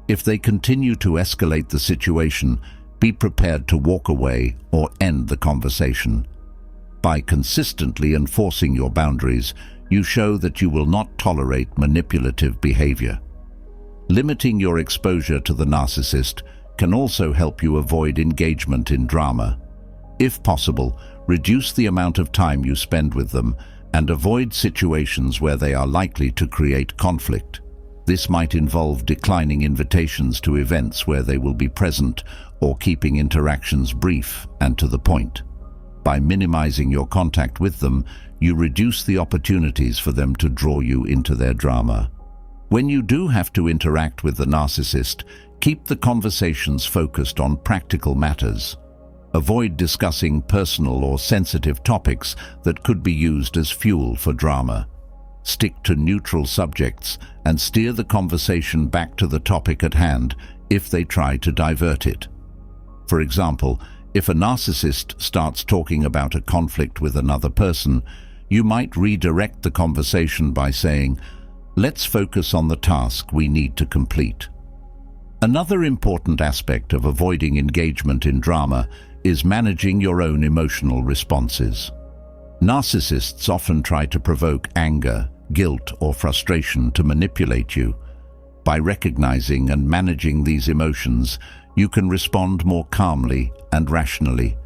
If they continue to escalate the situation, be prepared to walk away or end the conversation. By consistently enforcing your boundaries, you show that you will not tolerate manipulative behavior. Limiting your exposure to the narcissist can also help you avoid engagement in drama. If possible, Reduce the amount of time you spend with them and avoid situations where they are likely to create conflict. This might involve declining invitations to events where they will be present or keeping interactions brief and to the point. By minimizing your contact with them, you reduce the opportunities for them to draw you into their drama. When you do have to interact with the narcissist, keep the conversations focused on practical matters. Avoid discussing personal or sensitive topics that could be used as fuel for drama. Stick to neutral subjects and steer the conversation back to the topic at hand if they try to divert it. For example, if a narcissist starts talking about a conflict with another person, you might redirect the conversation by saying, "Let's focus on the task we need to complete." Another important aspect of avoiding engagement in drama is managing your own emotional responses. Narcissists often try to provoke anger, guilt, or frustration to manipulate you. By recognizing and managing these emotions, you can respond more calmly and rationally.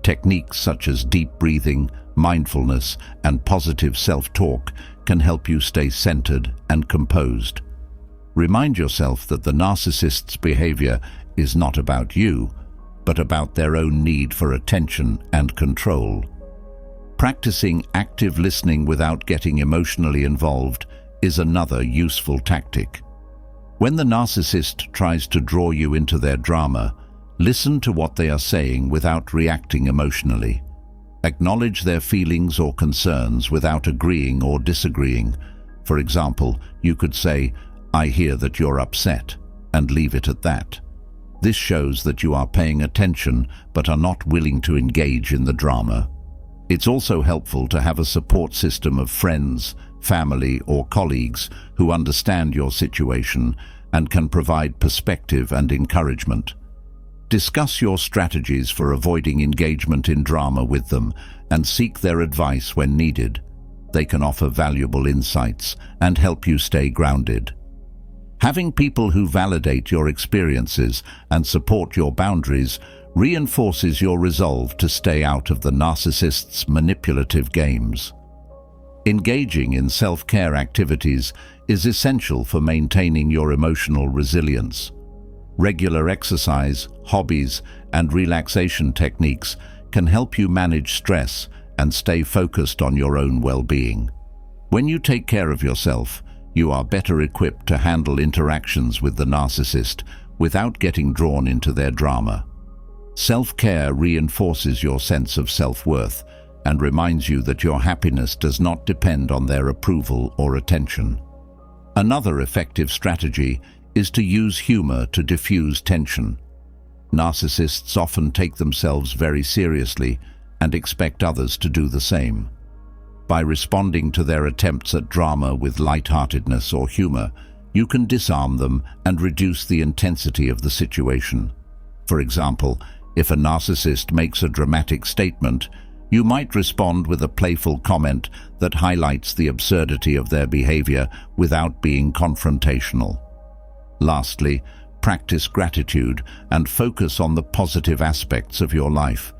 Techniques such as deep breathing, mindfulness, and positive self-talk can help you stay centered and composed. Remind yourself that the narcissist's behavior is not about you, but about their own need for attention and control. Practicing active listening without getting emotionally involved is another useful tactic. When the narcissist tries to draw you into their drama, listen to what they are saying without reacting emotionally. Acknowledge their feelings or concerns without agreeing or disagreeing. For example, you could say, "I hear that you're upset," and leave it at that. This shows that you are paying attention but are not willing to engage in the drama. It's also helpful to have a support system of friends, family, or colleagues who understand your situation and can provide perspective and encouragement. Discuss your strategies for avoiding engagement in drama with them and seek their advice when needed. They can offer valuable insights and help you stay grounded. Having people who validate your experiences and support your boundaries reinforces your resolve to stay out of the narcissist's manipulative games. Engaging in self-care activities is essential for maintaining your emotional resilience. Regular exercise, hobbies, and relaxation techniques can help you manage stress and stay focused on your own well-being. When you take care of yourself, you are better equipped to handle interactions with the narcissist without getting drawn into their drama. Self-care reinforces your sense of self-worth and reminds you that your happiness does not depend on their approval or attention. Another effective strategy is to use humor to diffuse tension. Narcissists often take themselves very seriously and expect others to do the same. By responding to their attempts at drama with lightheartedness or humor, you can disarm them and reduce the intensity of the situation. For example, if a narcissist makes a dramatic statement, you might respond with a playful comment that highlights the absurdity of their behavior without being confrontational. Lastly, practice gratitude and focus on the positive aspects of your life.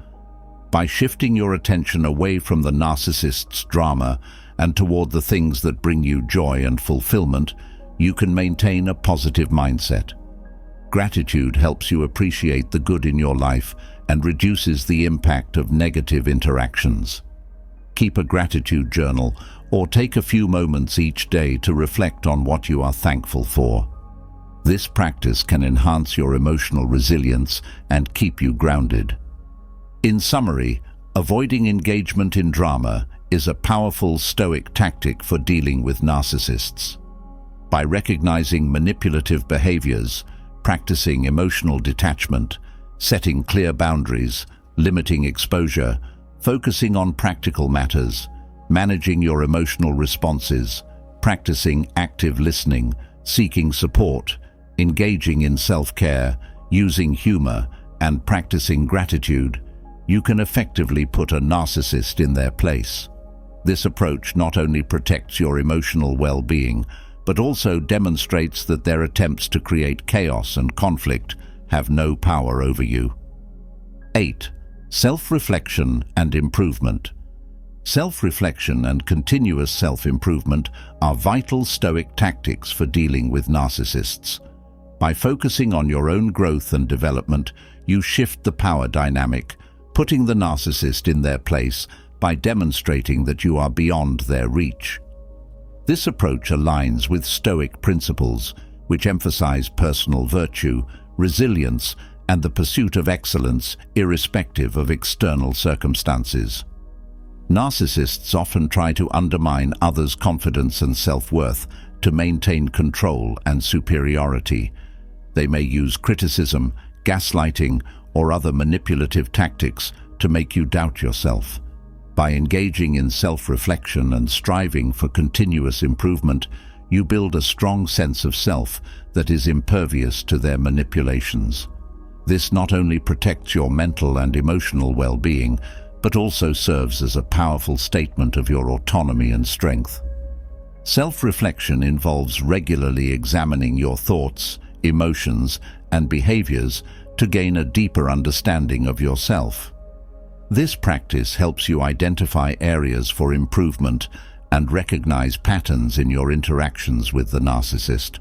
By shifting your attention away from the narcissist's drama and toward the things that bring you joy and fulfillment, you can maintain a positive mindset. Gratitude helps you appreciate the good in your life and reduces the impact of negative interactions. Keep a gratitude journal or take a few moments each day to reflect on what you are thankful for. This practice can enhance your emotional resilience and keep you grounded. In summary, avoiding engagement in drama is a powerful Stoic tactic for dealing with narcissists. By recognizing manipulative behaviors, practicing emotional detachment, setting clear boundaries, limiting exposure, focusing on practical matters, managing your emotional responses, practicing active listening, seeking support, engaging in self-care, using humor, and practicing gratitude, you can effectively put a narcissist in their place. This approach not only protects your emotional well-being, but also demonstrates that their attempts to create chaos and conflict have no power over you. 8. Self-reflection and improvement. Self-reflection and continuous self-improvement are vital Stoic tactics for dealing with narcissists. By focusing on your own growth and development, you shift the power dynamic, putting the narcissist in their place by demonstrating that you are beyond their reach. This approach aligns with Stoic principles, which emphasize personal virtue, resilience, and the pursuit of excellence irrespective of external circumstances. Narcissists often try to undermine others' confidence and self-worth to maintain control and superiority. They may use criticism, gaslighting, or other manipulative tactics to make you doubt yourself. By engaging in self-reflection and striving for continuous improvement, you build a strong sense of self that is impervious to their manipulations. This not only protects your mental and emotional well-being, but also serves as a powerful statement of your autonomy and strength. Self-reflection involves regularly examining your thoughts, emotions, and behaviors to gain a deeper understanding of yourself. This practice helps you identify areas for improvement and recognize patterns in your interactions with the narcissist.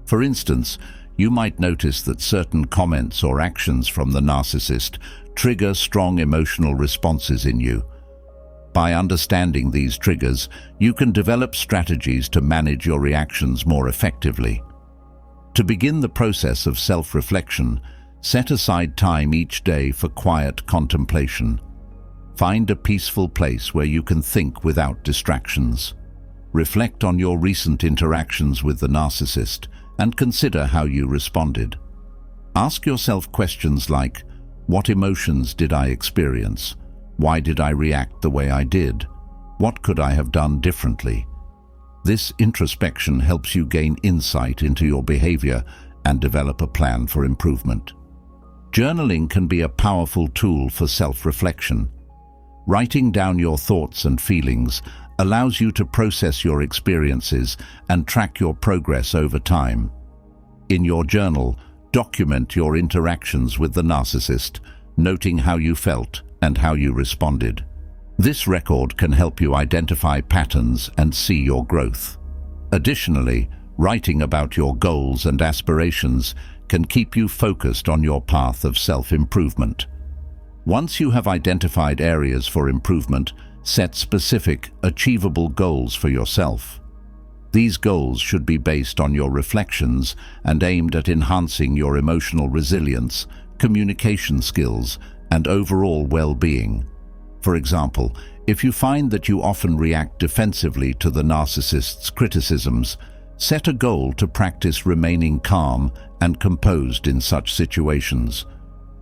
For instance, you might notice that certain comments or actions from the narcissist trigger strong emotional responses in you. By understanding these triggers, you can develop strategies to manage your reactions more effectively. To begin the process of self-reflection, set aside time each day for quiet contemplation. Find a peaceful place where you can think without distractions. Reflect on your recent interactions with the narcissist and consider how you responded. Ask yourself questions like, what emotions did I experience? Why did I react the way I did? What could I have done differently? This introspection helps you gain insight into your behavior and develop a plan for improvement. Journaling can be a powerful tool for self-reflection. Writing down your thoughts and feelings allows you to process your experiences and track your progress over time. In your journal, document your interactions with the narcissist, noting how you felt and how you responded. This record can help you identify patterns and see your growth. Additionally, writing about your goals and aspirations can keep you focused on your path of self-improvement. Once you have identified areas for improvement, set specific, achievable goals for yourself. These goals should be based on your reflections and aimed at enhancing your emotional resilience, communication skills, and overall well-being. For example, if you find that you often react defensively to the narcissist's criticisms, set a goal to practice remaining calm and composed in such situations.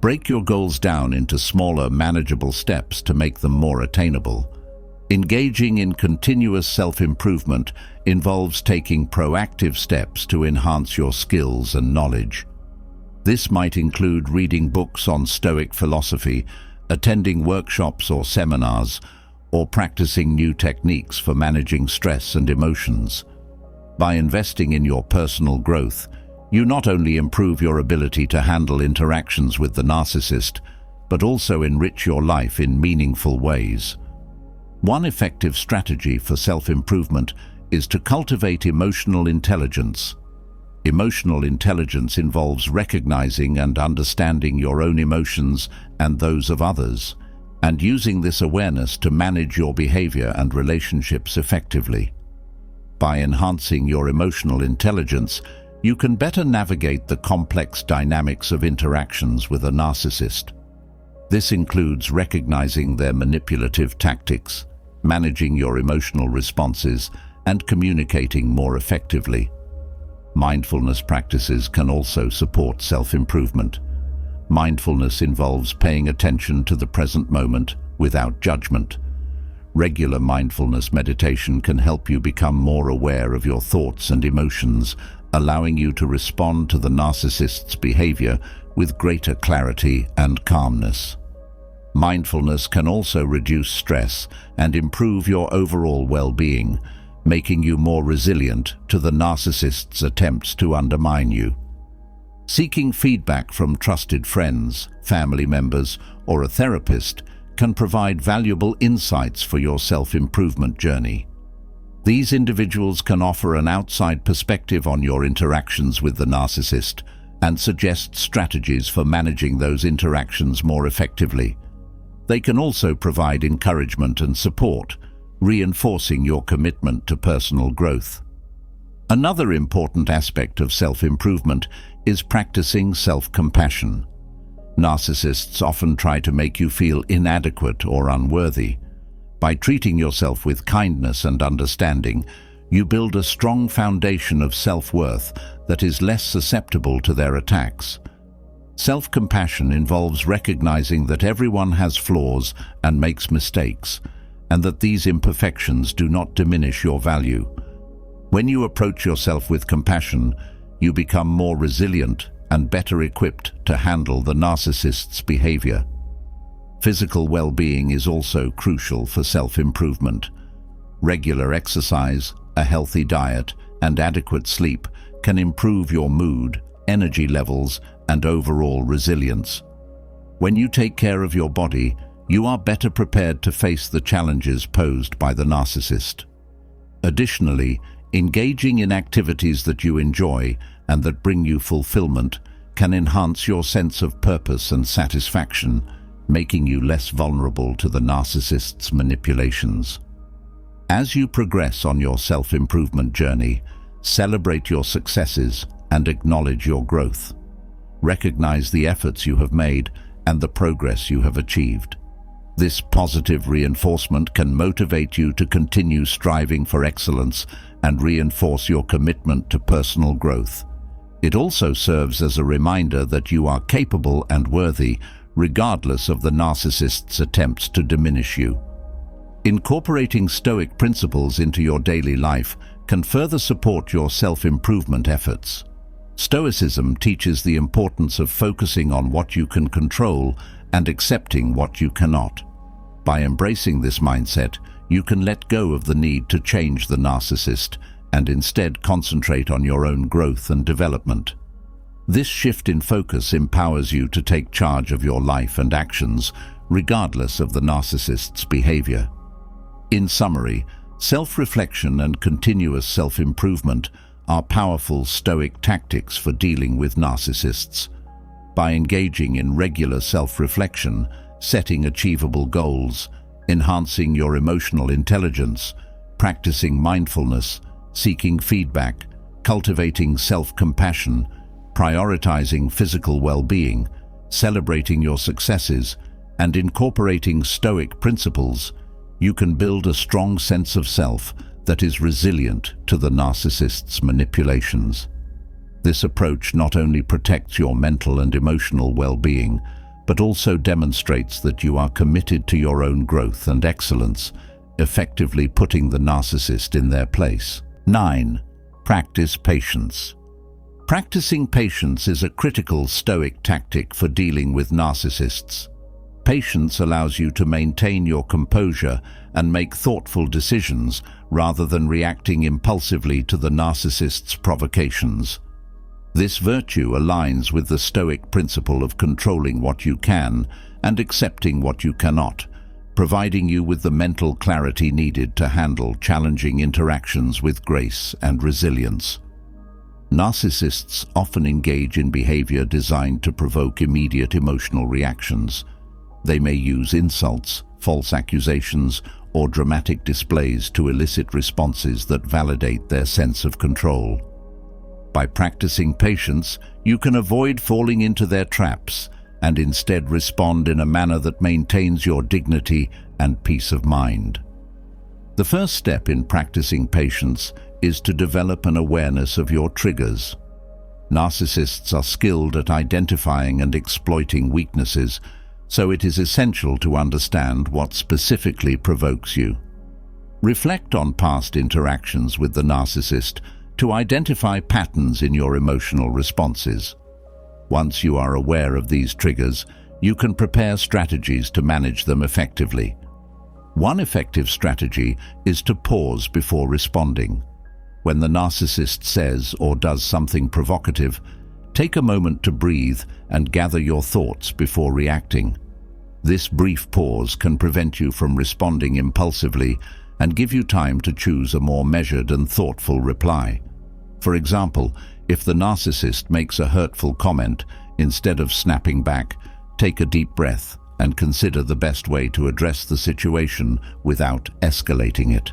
Break your goals down into smaller, manageable steps to make them more attainable. Engaging in continuous self-improvement involves taking proactive steps to enhance your skills and knowledge. This might include reading books on Stoic philosophy, attending workshops or seminars, or practicing new techniques for managing stress and emotions. By investing in your personal growth, you not only improve your ability to handle interactions with the narcissist, but also enrich your life in meaningful ways. One effective strategy for self-improvement is to cultivate emotional intelligence. Emotional intelligence involves recognizing and understanding your own emotions and those of others, and using this awareness to manage your behavior and relationships effectively. By enhancing your emotional intelligence, you can better navigate the complex dynamics of interactions with a narcissist. This includes recognizing their manipulative tactics, managing your emotional responses, and communicating more effectively. Mindfulness practices can also support self-improvement. Mindfulness involves paying attention to the present moment without judgment. Regular mindfulness meditation can help you become more aware of your thoughts and emotions, allowing you to respond to the narcissist's behavior with greater clarity and calmness. Mindfulness can also reduce stress and improve your overall well-being, making you more resilient to the narcissist's attempts to undermine you. Seeking feedback from trusted friends, family members, or a therapist can provide valuable insights for your self-improvement journey. These individuals can offer an outside perspective on your interactions with the narcissist and suggest strategies for managing those interactions more effectively. They can also provide encouragement and support, reinforcing your commitment to personal growth. Another important aspect of self-improvement is practicing self-compassion. Narcissists often try to make you feel inadequate or unworthy. By treating yourself with kindness and understanding, you build a strong foundation of self-worth that is less susceptible to their attacks. Self-compassion involves recognizing that everyone has flaws and makes mistakes, and that these imperfections do not diminish your value. When you approach yourself with compassion, you become more resilient and better equipped to handle the narcissist's behavior. Physical well-being is also crucial for self-improvement. Regular exercise, a healthy diet, and adequate sleep can improve your mood, energy levels, and overall resilience. When you take care of your body, you are better prepared to face the challenges posed by the narcissist. Additionally, engaging in activities that you enjoy and that bring you fulfillment can enhance your sense of purpose and satisfaction, making you less vulnerable to the narcissist's manipulations. As you progress on your self-improvement journey, celebrate your successes and acknowledge your growth. Recognize the efforts you have made and the progress you have achieved. This positive reinforcement can motivate you to continue striving for excellence and reinforce your commitment to personal growth. It also serves as a reminder that you are capable and worthy, regardless of the narcissist's attempts to diminish you. Incorporating Stoic principles into your daily life can further support your self-improvement efforts. Stoicism teaches the importance of focusing on what you can control and accepting what you cannot. By embracing this mindset, you can let go of the need to change the narcissist and instead concentrate on your own growth and development. This shift in focus empowers you to take charge of your life and actions, regardless of the narcissist's behavior. In summary, self-reflection and continuous self-improvement are powerful Stoic tactics for dealing with narcissists. By engaging in regular self-reflection, setting achievable goals, enhancing your emotional intelligence, practicing mindfulness, seeking feedback, cultivating self-compassion, prioritizing physical well-being, celebrating your successes, and incorporating Stoic principles, you can build a strong sense of self that is resilient to the narcissist's manipulations. This approach not only protects your mental and emotional well-being, but also demonstrates that you are committed to your own growth and excellence, effectively putting the narcissist in their place. 9. Practice patience. Practicing patience is a critical Stoic tactic for dealing with narcissists. Patience allows you to maintain your composure and make thoughtful decisions rather than reacting impulsively to the narcissist's provocations. This virtue aligns with the Stoic principle of controlling what you can and accepting what you cannot, providing you with the mental clarity needed to handle challenging interactions with grace and resilience. Narcissists often engage in behavior designed to provoke immediate emotional reactions. They may use insults, false accusations, or dramatic displays to elicit responses that validate their sense of control. By practicing patience, you can avoid falling into their traps and instead respond in a manner that maintains your dignity and peace of mind. The first step in practicing patience is to develop an awareness of your triggers. Narcissists are skilled at identifying and exploiting weaknesses, so it is essential to understand what specifically provokes you. Reflect on past interactions with the narcissist to identify patterns in your emotional responses. Once you are aware of these triggers, you can prepare strategies to manage them effectively. One effective strategy is to pause before responding. When the narcissist says or does something provocative, Take a moment to breathe and gather your thoughts before reacting. This brief pause can prevent you from responding impulsively and give you time to choose a more measured and thoughtful reply. For example, if the narcissist makes a hurtful comment, instead of snapping back, take a deep breath and consider the best way to address the situation without escalating it.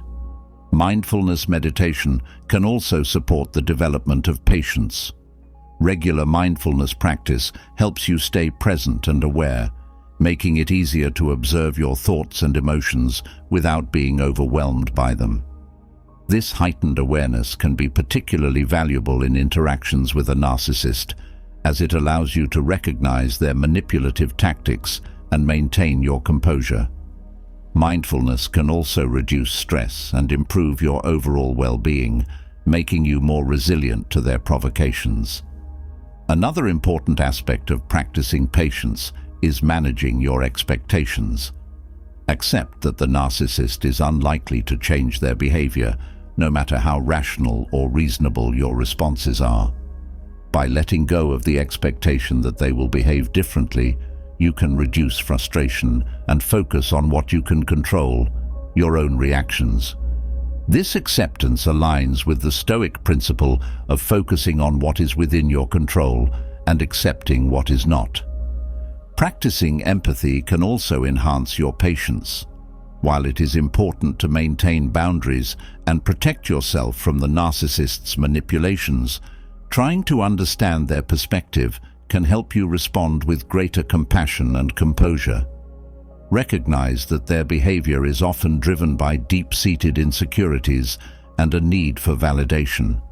Mindfulness meditation can also support the development of patience. Regular mindfulness practice helps you stay present and aware, making it easier to observe your thoughts and emotions without being overwhelmed by them. This heightened awareness can be particularly valuable in interactions with a narcissist, as it allows you to recognize their manipulative tactics and maintain your composure. Mindfulness can also reduce stress and improve your overall well-being, making you more resilient to their provocations. Another important aspect of practicing patience is managing your expectations. Accept that the narcissist is unlikely to change their behavior, no matter how rational or reasonable your responses are. By letting go of the expectation that they will behave differently, you can reduce frustration and focus on what you can control, your own reactions. This acceptance aligns with the Stoic principle of focusing on what is within your control and accepting what is not. Practicing empathy can also enhance your patience. While it is important to maintain boundaries and protect yourself from the narcissist's manipulations, trying to understand their perspective can help you respond with greater compassion and composure. Recognize that their behavior is often driven by deep-seated insecurities and a need for validation.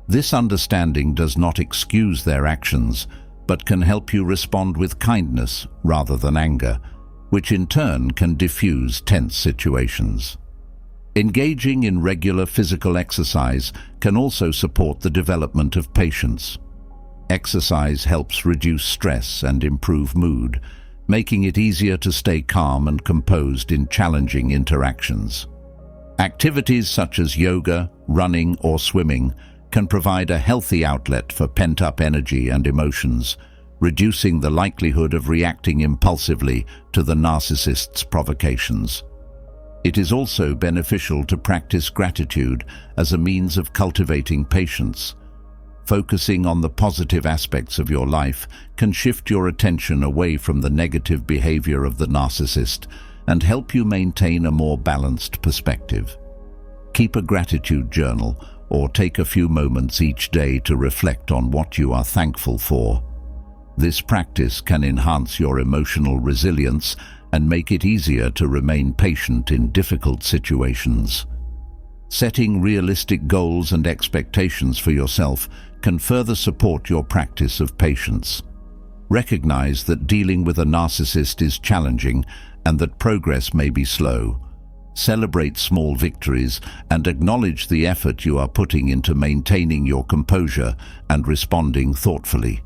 This understanding does not excuse their actions, but can help you respond with kindness rather than anger, which in turn can diffuse tense situations. Engaging in regular physical exercise can also support the development of patience. Exercise helps reduce stress and improve mood, making it easier to stay calm and composed in challenging interactions. Activities such as yoga, running, or swimming can provide a healthy outlet for pent-up energy and emotions, reducing the likelihood of reacting impulsively to the narcissist's provocations. It is also beneficial to practice gratitude as a means of cultivating patience. Focusing on the positive aspects of your life can shift your attention away from the negative behavior of the narcissist and help you maintain a more balanced perspective. Keep a gratitude journal or take a few moments each day to reflect on what you are thankful for. This practice can enhance your emotional resilience and make it easier to remain patient in difficult situations. Setting realistic goals and expectations for yourself can further support your practice of patience. Recognize that dealing with a narcissist is challenging and that progress may be slow. Celebrate small victories and acknowledge the effort you are putting into maintaining your composure and responding thoughtfully.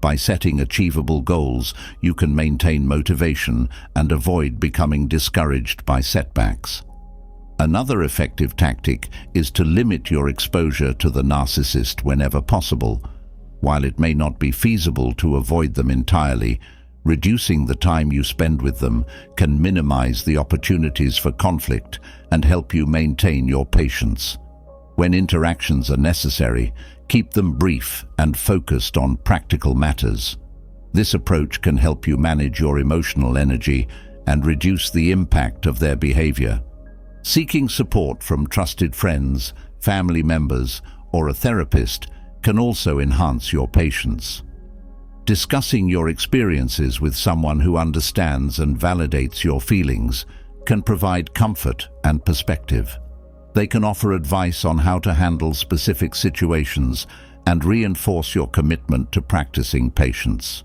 By setting achievable goals, you can maintain motivation and avoid becoming discouraged by setbacks. Another effective tactic is to limit your exposure to the narcissist whenever possible. While it may not be feasible to avoid them entirely, reducing the time you spend with them can minimize the opportunities for conflict and help you maintain your patience. When interactions are necessary, keep them brief and focused on practical matters. This approach can help you manage your emotional energy and reduce the impact of their behavior. Seeking support from trusted friends, family members, or a therapist can also enhance your patience. Discussing your experiences with someone who understands and validates your feelings can provide comfort and perspective. They can offer advice on how to handle specific situations and reinforce your commitment to practicing patience.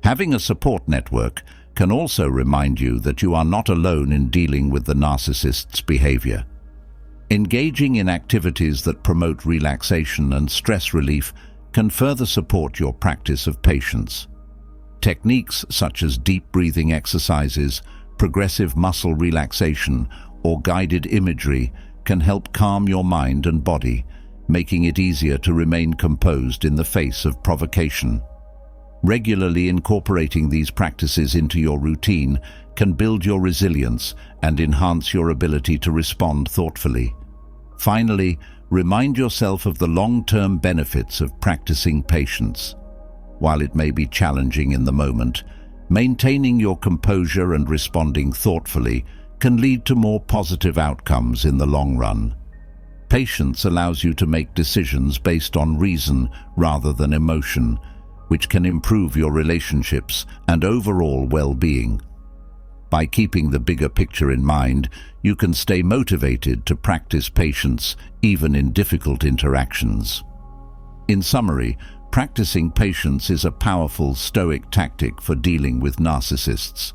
Having a support network can also remind you that you are not alone in dealing with the narcissist's behavior. Engaging in activities that promote relaxation and stress relief can further support your practice of patience. Techniques such as deep breathing exercises, progressive muscle relaxation, or guided imagery can help calm your mind and body, making it easier to remain composed in the face of provocation. Regularly incorporating these practices into your routine can build your resilience and enhance your ability to respond thoughtfully. Finally, remind yourself of the long-term benefits of practicing patience. While it may be challenging in the moment, maintaining your composure and responding thoughtfully can lead to more positive outcomes in the long run. Patience allows you to make decisions based on reason rather than emotion, which can improve your relationships and overall well-being. By keeping the bigger picture in mind, you can stay motivated to practice patience even in difficult interactions. In summary, practicing patience is a powerful Stoic tactic for dealing with narcissists.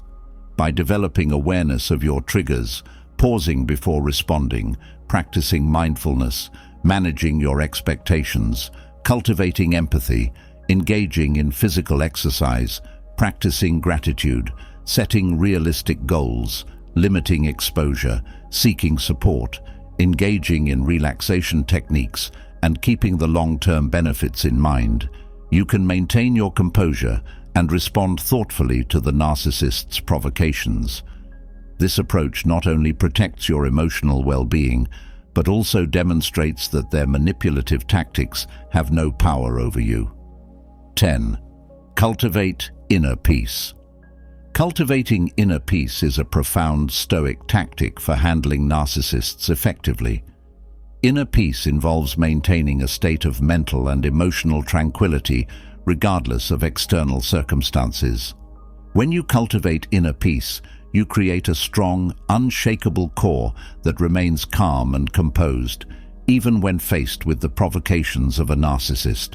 By developing awareness of your triggers, pausing before responding, practicing mindfulness, managing your expectations, cultivating empathy, engaging in physical exercise, practicing gratitude, setting realistic goals, limiting exposure, seeking support, engaging in relaxation techniques, and keeping the long-term benefits in mind, you can maintain your composure and respond thoughtfully to the narcissist's provocations. This approach not only protects your emotional well-being, but also demonstrates that their manipulative tactics have no power over you. 10. Cultivate inner peace. Cultivating inner peace is a profound Stoic tactic for handling narcissists effectively. Inner peace involves maintaining a state of mental and emotional tranquility regardless of external circumstances. When you cultivate inner peace, you create a strong, unshakable core that remains calm and composed, even when faced with the provocations of a narcissist.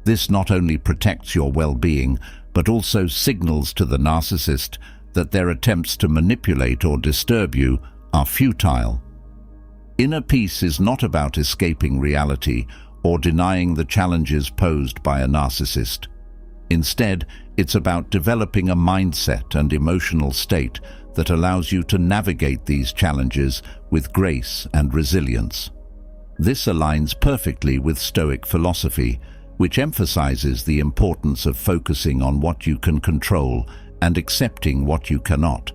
This not only protects your well-being, but also signals to the narcissist that their attempts to manipulate or disturb you are futile. Inner peace is not about escaping reality or denying the challenges posed by a narcissist. Instead, it's about developing a mindset and emotional state that allows you to navigate these challenges with grace and resilience. This aligns perfectly with Stoic philosophy, which emphasizes the importance of focusing on what you can control and accepting what you cannot.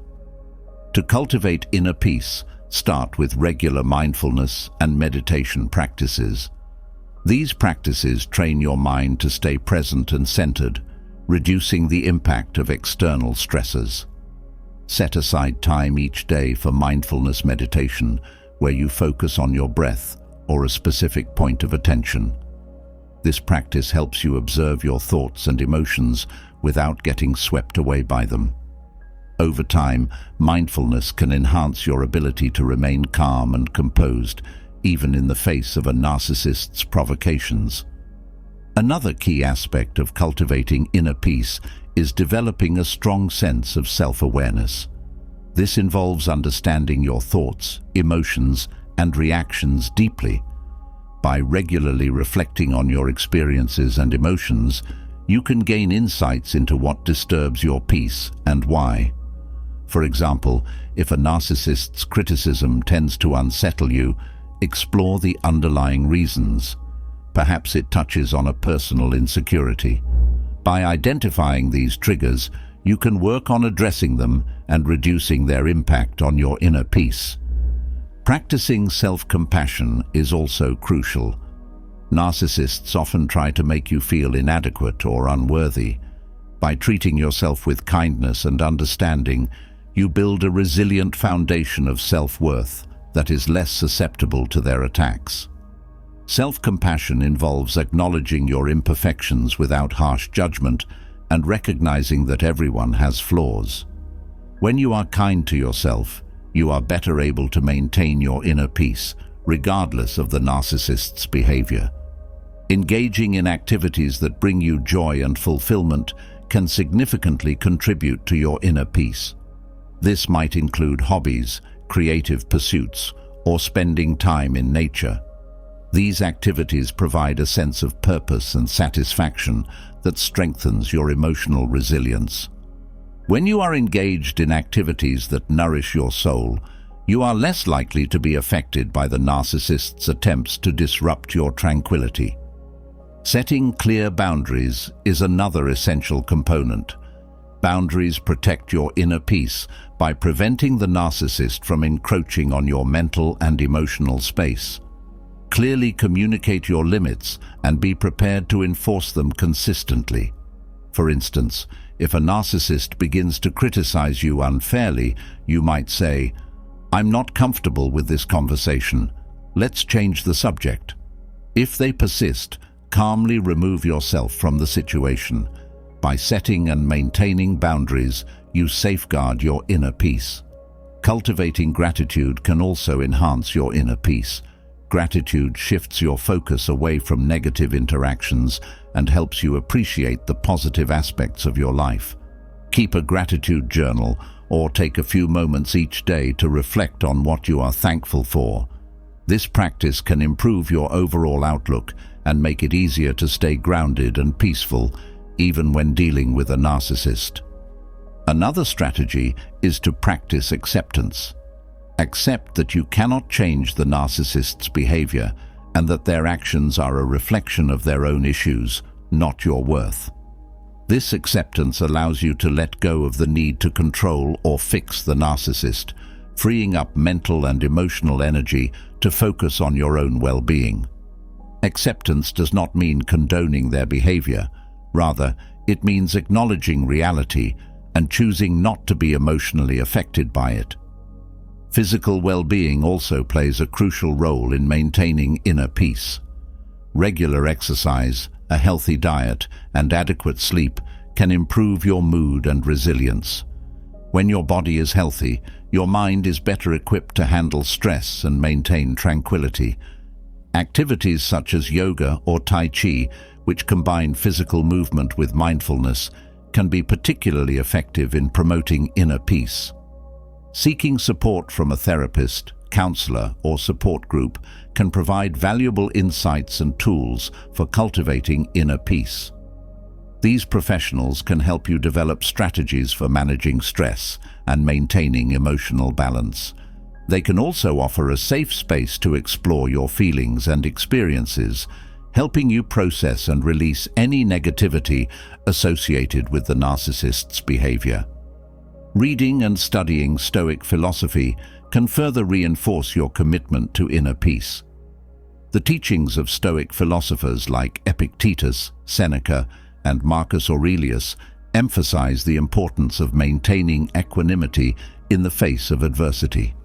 To cultivate inner peace, start with regular mindfulness and meditation practices. These practices train your mind to stay present and centered, reducing the impact of external stressors. Set aside time each day for mindfulness meditation, where you focus on your breath or a specific point of attention. This practice helps you observe your thoughts and emotions without getting swept away by them. Over time, mindfulness can enhance your ability to remain calm and composed, even in the face of a narcissist's provocations. Another key aspect of cultivating inner peace is developing a strong sense of self-awareness. This involves understanding your thoughts, emotions, and reactions deeply. By regularly reflecting on your experiences and emotions, you can gain insights into what disturbs your peace and why. For example, if a narcissist's criticism tends to unsettle you, explore the underlying reasons. Perhaps it touches on a personal insecurity. By identifying these triggers, you can work on addressing them and reducing their impact on your inner peace. Practicing self-compassion is also crucial. Narcissists often try to make you feel inadequate or unworthy. By treating yourself with kindness and understanding, you build a resilient foundation of self-worth that is less susceptible to their attacks. Self-compassion involves acknowledging your imperfections without harsh judgment and recognizing that everyone has flaws. When you are kind to yourself, you are better able to maintain your inner peace, regardless of the narcissist's behavior. Engaging in activities that bring you joy and fulfillment can significantly contribute to your inner peace. This might include hobbies, creative pursuits, or spending time in nature. These activities provide a sense of purpose and satisfaction that strengthens your emotional resilience. When you are engaged in activities that nourish your soul, You are less likely to be affected by the narcissist's attempts to disrupt your tranquility. Setting clear boundaries is another essential component. Boundaries protect your inner peace by preventing the narcissist from encroaching on your mental and emotional space. Clearly communicate your limits and be prepared to enforce them consistently. For instance, if a narcissist begins to criticize you unfairly, you might say, "I'm not comfortable with this conversation. Let's change the subject." If they persist, calmly remove yourself from the situation. By setting and maintaining boundaries, you safeguard your inner peace. Cultivating gratitude can also enhance your inner peace. Gratitude shifts your focus away from negative interactions and helps you appreciate the positive aspects of your life. Keep a gratitude journal or take a few moments each day to reflect on what you are thankful for. This practice can improve your overall outlook and make it easier to stay grounded and peaceful, even when dealing with a narcissist. Another strategy is to practice acceptance. Accept that you cannot change the narcissist's behavior and that their actions are a reflection of their own issues, not your worth. This acceptance allows you to let go of the need to control or fix the narcissist, freeing up mental and emotional energy to focus on your own well-being. Acceptance does not mean condoning their behavior. Rather, it means acknowledging reality and choosing not to be emotionally affected by it. Physical well-being also plays a crucial role in maintaining inner peace. Regular exercise, a healthy diet, and adequate sleep can improve your mood and resilience. When your body is healthy, your mind is better equipped to handle stress and maintain tranquility. Activities such as yoga or Tai Chi, which combine physical movement with mindfulness, can be particularly effective in promoting inner peace. Seeking support from a therapist, counselor, or support group can provide valuable insights and tools for cultivating inner peace. These professionals can help you develop strategies for managing stress and maintaining emotional balance. They can also offer a safe space to explore your feelings and experiences, helping you process and release any negativity associated with the narcissist's behavior. Reading and studying Stoic philosophy can further reinforce your commitment to inner peace. The teachings of Stoic philosophers like Epictetus, Seneca, and Marcus Aurelius emphasize the importance of maintaining equanimity in the face of adversity.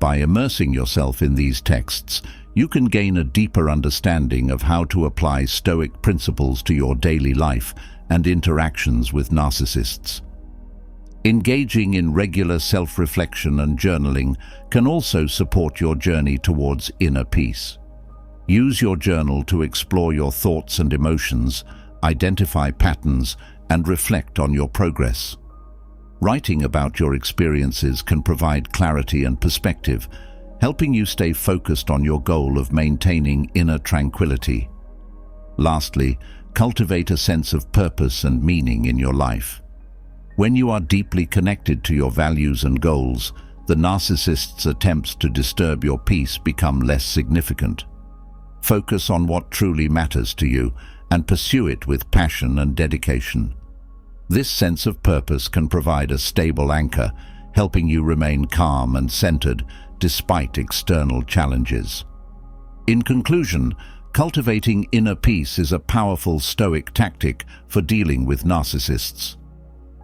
By immersing yourself in these texts, you can gain a deeper understanding of how to apply Stoic principles to your daily life and interactions with narcissists. Engaging in regular self-reflection and journaling can also support your journey towards inner peace. Use your journal to explore your thoughts and emotions, identify patterns, and reflect on your progress. Writing about your experiences can provide clarity and perspective, helping you stay focused on your goal of maintaining inner tranquility. Lastly, cultivate a sense of purpose and meaning in your life. When you are deeply connected to your values and goals, the narcissist's attempts to disturb your peace become less significant. Focus on what truly matters to you and pursue it with passion and dedication. This sense of purpose can provide a stable anchor, helping you remain calm and centered despite external challenges. In conclusion, cultivating inner peace is a powerful Stoic tactic for dealing with narcissists.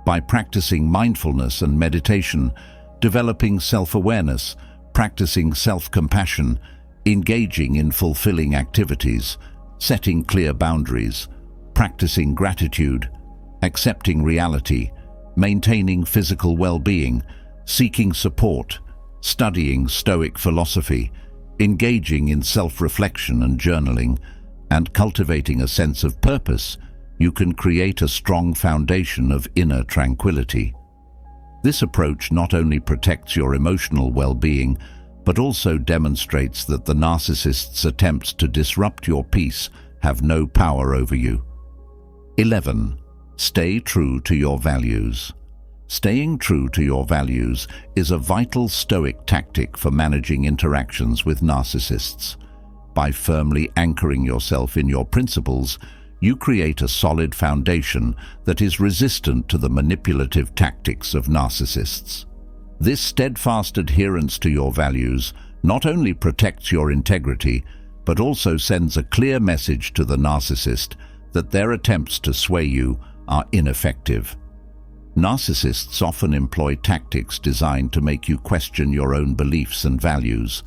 By practicing mindfulness and meditation, developing self-awareness, practicing self-compassion, engaging in fulfilling activities, setting clear boundaries, practicing gratitude, accepting reality, maintaining physical well-being, seeking support, studying Stoic philosophy, engaging in self-reflection and journaling, and cultivating a sense of purpose, you can create a strong foundation of inner tranquility. This approach not only protects your emotional well-being, but also demonstrates that the narcissist's attempts to disrupt your peace have no power over you. 11. Stay true to your values. Staying true to your values is a vital Stoic tactic for managing interactions with narcissists. By firmly anchoring yourself in your principles, you create a solid foundation that is resistant to the manipulative tactics of narcissists. This steadfast adherence to your values not only protects your integrity, but also sends a clear message to the narcissist that their attempts to sway you are ineffective. Narcissists often employ tactics designed to make you question your own beliefs and values.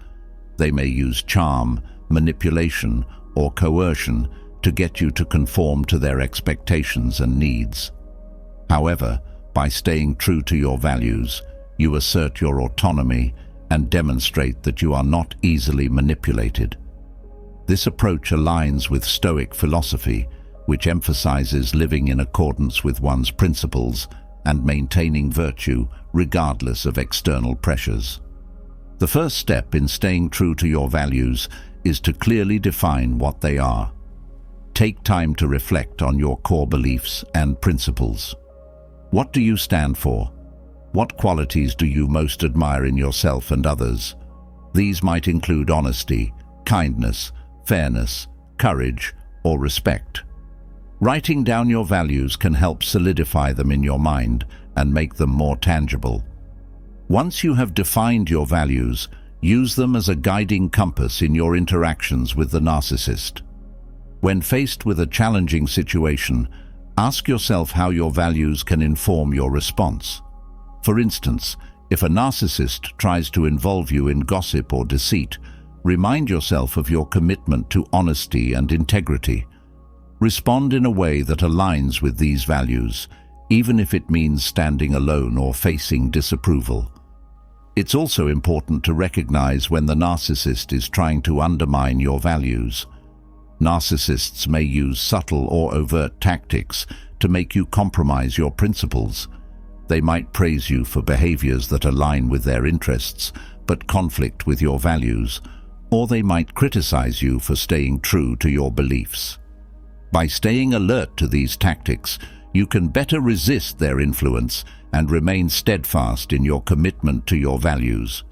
They may use charm, manipulation, or coercion to get you to conform to their expectations and needs. However, by staying true to your values, you assert your autonomy and demonstrate that you are not easily manipulated. This approach aligns with Stoic philosophy, which emphasizes living in accordance with one's principles and maintaining virtue regardless of external pressures. The first step in staying true to your values is to clearly define what they are. Take time to reflect on your core beliefs and principles. What do you stand for? What qualities do you most admire in yourself and others? These might include honesty, kindness, fairness, courage, or respect. Writing down your values can help solidify them in your mind and make them more tangible. Once you have defined your values, use them as a guiding compass in your interactions with the narcissist. When faced with a challenging situation, ask yourself how your values can inform your response. For instance, if a narcissist tries to involve you in gossip or deceit, remind yourself of your commitment to honesty and integrity. Respond in a way that aligns with these values, even if it means standing alone or facing disapproval. It's also important to recognize when the narcissist is trying to undermine your values. Narcissists may use subtle or overt tactics to make you compromise your principles. They might praise you for behaviors that align with their interests but conflict with your values, or they might criticize you for staying true to your beliefs. By staying alert to these tactics, you can better resist their influence and remain steadfast in your commitment to your values.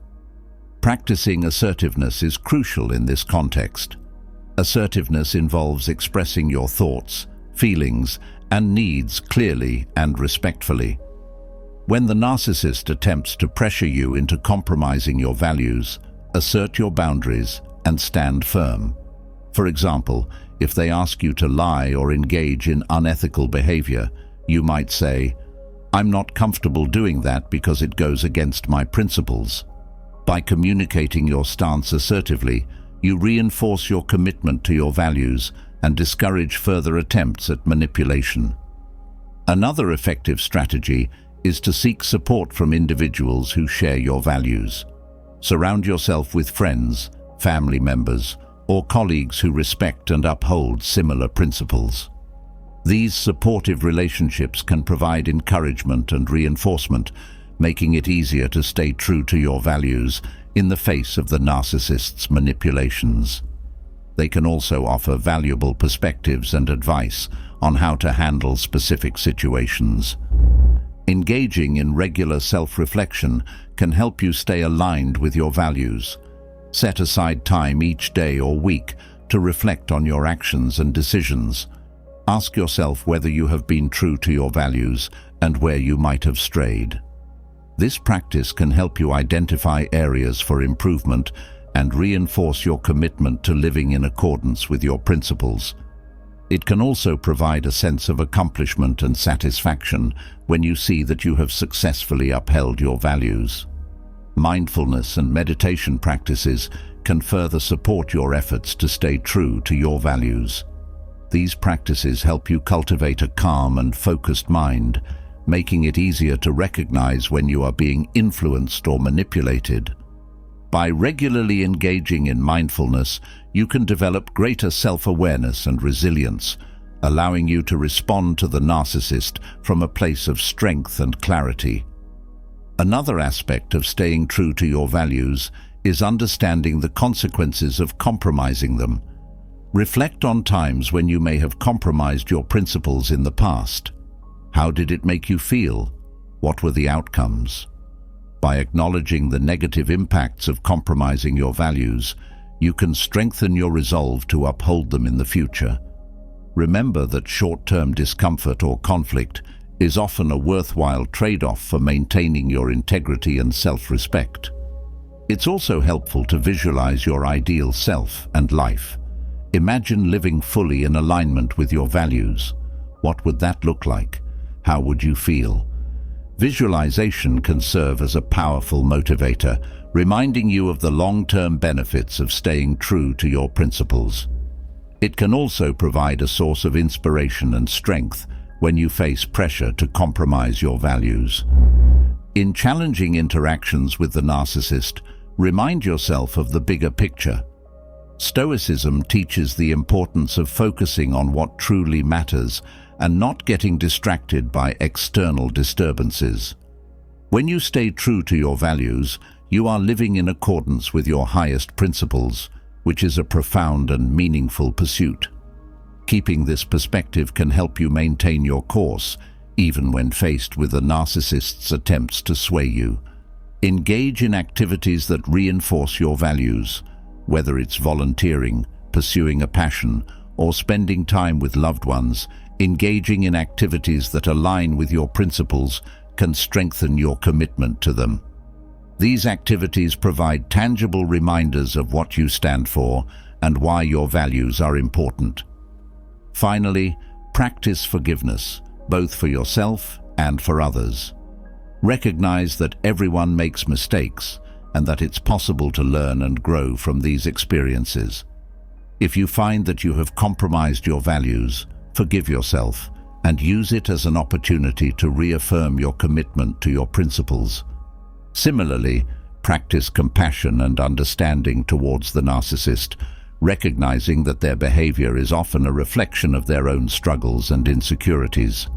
Practicing assertiveness is crucial in this context. Assertiveness involves expressing your thoughts, feelings, and needs clearly and respectfully. When the narcissist attempts to pressure you into compromising your values, assert your boundaries and stand firm. For example, if they ask you to lie or engage in unethical behavior, you might say, "I'm not comfortable doing that because it goes against my principles." By communicating your stance assertively, you reinforce your commitment to your values and discourage further attempts at manipulation. Another effective strategy is to seek support from individuals who share your values. Surround yourself with friends, family members, or colleagues who respect and uphold similar principles. These supportive relationships can provide encouragement and reinforcement, making it easier to stay true to your values in the face of the narcissist's manipulations. They can also offer valuable perspectives and advice on how to handle specific situations. Engaging in regular self-reflection can help you stay aligned with your values. Set aside time each day or week to reflect on your actions and decisions. Ask yourself whether you have been true to your values and where you might have strayed. This practice can help you identify areas for improvement and reinforce your commitment to living in accordance with your principles. It can also provide a sense of accomplishment and satisfaction when you see that you have successfully upheld your values. Mindfulness and meditation practices can further support your efforts to stay true to your values. These practices help you cultivate a calm and focused mind, making it easier to recognize when you are being influenced or manipulated. By regularly engaging in mindfulness, you can develop greater self-awareness and resilience, allowing you to respond to the narcissist from a place of strength and clarity. Another aspect of staying true to your values is understanding the consequences of compromising them. Reflect on times when you may have compromised your principles in the past. How did it make you feel? What were the outcomes? By acknowledging the negative impacts of compromising your values, you can strengthen your resolve to uphold them in the future. Remember that short-term discomfort or conflict is often a worthwhile trade-off for maintaining your integrity and self-respect. It's also helpful to visualize your ideal self and life. Imagine living fully in alignment with your values. What would that look like? How would you feel? Visualization can serve as a powerful motivator, reminding you of the long-term benefits of staying true to your principles. It can also provide a source of inspiration and strength when you face pressure to compromise your values. In challenging interactions with the narcissist, remind yourself of the bigger picture. Stoicism teaches the importance of focusing on what truly matters and not getting distracted by external disturbances. When you stay true to your values, you are living in accordance with your highest principles, which is a profound and meaningful pursuit. Keeping this perspective can help you maintain your course, even when faced with the narcissist's attempts to sway you. Engage in activities that reinforce your values, whether it's volunteering, pursuing a passion, or spending time with loved ones. Engaging in activities that align with your principles can strengthen your commitment to them. These activities provide tangible reminders of what you stand for and why your values are important. Finally, practice forgiveness, both for yourself and for others. Recognize that everyone makes mistakes and that it's possible to learn and grow from these experiences. If you find that you have compromised your values, forgive yourself and use it as an opportunity to reaffirm your commitment to your principles. Similarly, practice compassion and understanding towards the narcissist, recognizing that their behavior is often a reflection of their own struggles and insecurities.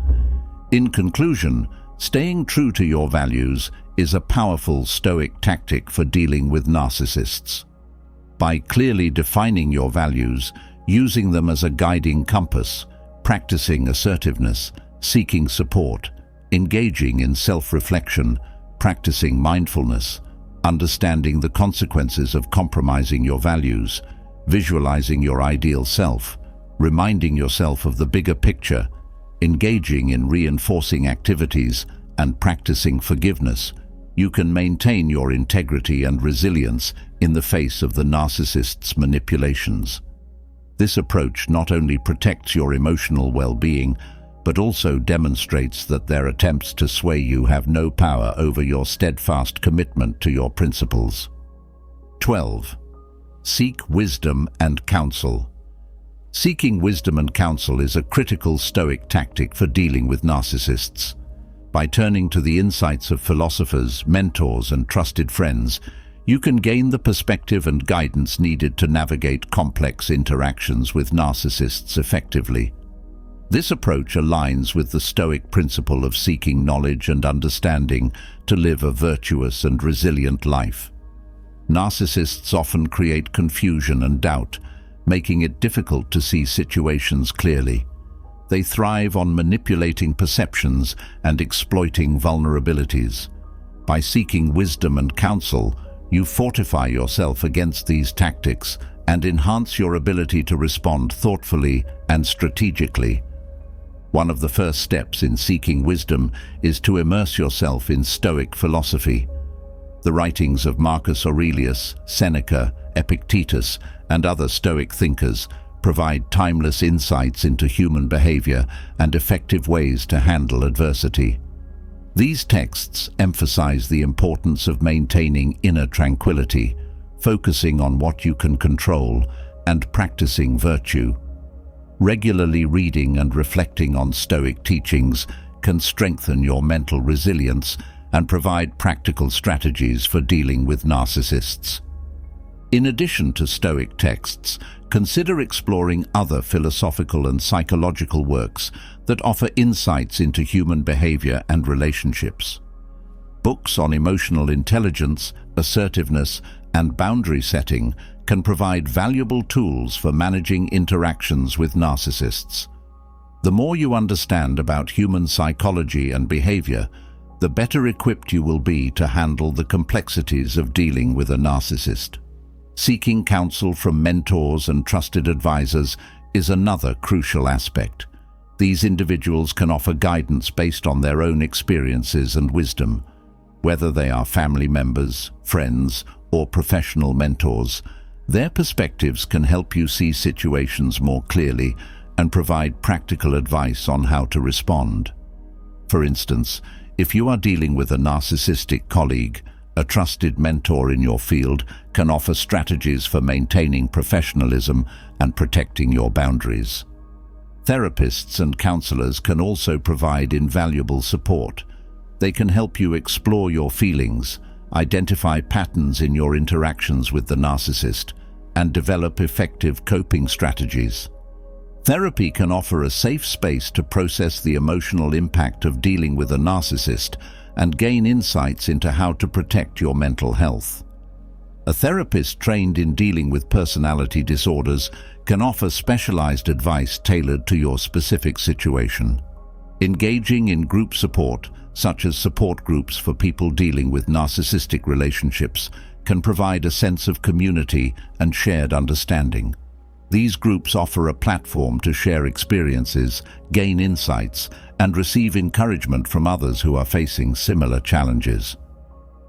In conclusion, staying true to your values is a powerful Stoic tactic for dealing with narcissists. By clearly defining your values, using them as a guiding compass, practicing assertiveness, seeking support, engaging in self-reflection, practicing mindfulness, understanding the consequences of compromising your values, visualizing your ideal self, reminding yourself of the bigger picture, engaging in reinforcing activities, and practicing forgiveness, you can maintain your integrity and resilience in the face of the narcissist's manipulations. This approach not only protects your emotional well-being, but also demonstrates that their attempts to sway you have no power over your steadfast commitment to your principles. 12. Seek wisdom and counsel. Seeking wisdom and counsel is a critical Stoic tactic for dealing with narcissists. By turning to the insights of philosophers, mentors, and trusted friends, you can gain the perspective and guidance needed to navigate complex interactions with narcissists effectively. This approach aligns with the Stoic principle of seeking knowledge and understanding to live a virtuous and resilient life. Narcissists often create confusion and doubt, making it difficult to see situations clearly. They thrive on manipulating perceptions and exploiting vulnerabilities. By seeking wisdom and counsel, you fortify yourself against these tactics and enhance your ability to respond thoughtfully and strategically. One of the first steps in seeking wisdom is to immerse yourself in Stoic philosophy. The writings of Marcus Aurelius, Seneca, Epictetus, and other Stoic thinkers provide timeless insights into human behavior and effective ways to handle adversity. These texts emphasize the importance of maintaining inner tranquility, focusing on what you can control, and practicing virtue. Regularly reading and reflecting on Stoic teachings can strengthen your mental resilience and provide practical strategies for dealing with narcissists. In addition to Stoic texts, consider exploring other philosophical and psychological works that offer insights into human behavior and relationships. Books on emotional intelligence, assertiveness, and boundary setting can provide valuable tools for managing interactions with narcissists. The more you understand about human psychology and behavior, the better equipped you will be to handle the complexities of dealing with a narcissist. Seeking counsel from mentors and trusted advisors is another crucial aspect. These individuals can offer guidance based on their own experiences and wisdom. Whether they are family members, friends, or professional mentors, their perspectives can help you see situations more clearly and provide practical advice on how to respond. For instance, if you are dealing with a narcissistic colleague, a trusted mentor in your field can offer strategies for maintaining professionalism and protecting your boundaries. Therapists and counselors can also provide invaluable support. They can help you explore your feelings, identify patterns in your interactions with the narcissist, and develop effective coping strategies. Therapy can offer a safe space to process the emotional impact of dealing with a narcissist and gain insights into how to protect your mental health. A therapist trained in dealing with personality disorders can offer specialized advice tailored to your specific situation. Engaging in group support, such as support groups for people dealing with narcissistic relationships, can provide a sense of community and shared understanding. These groups offer a platform to share experiences, gain insights, and receive encouragement from others who are facing similar challenges.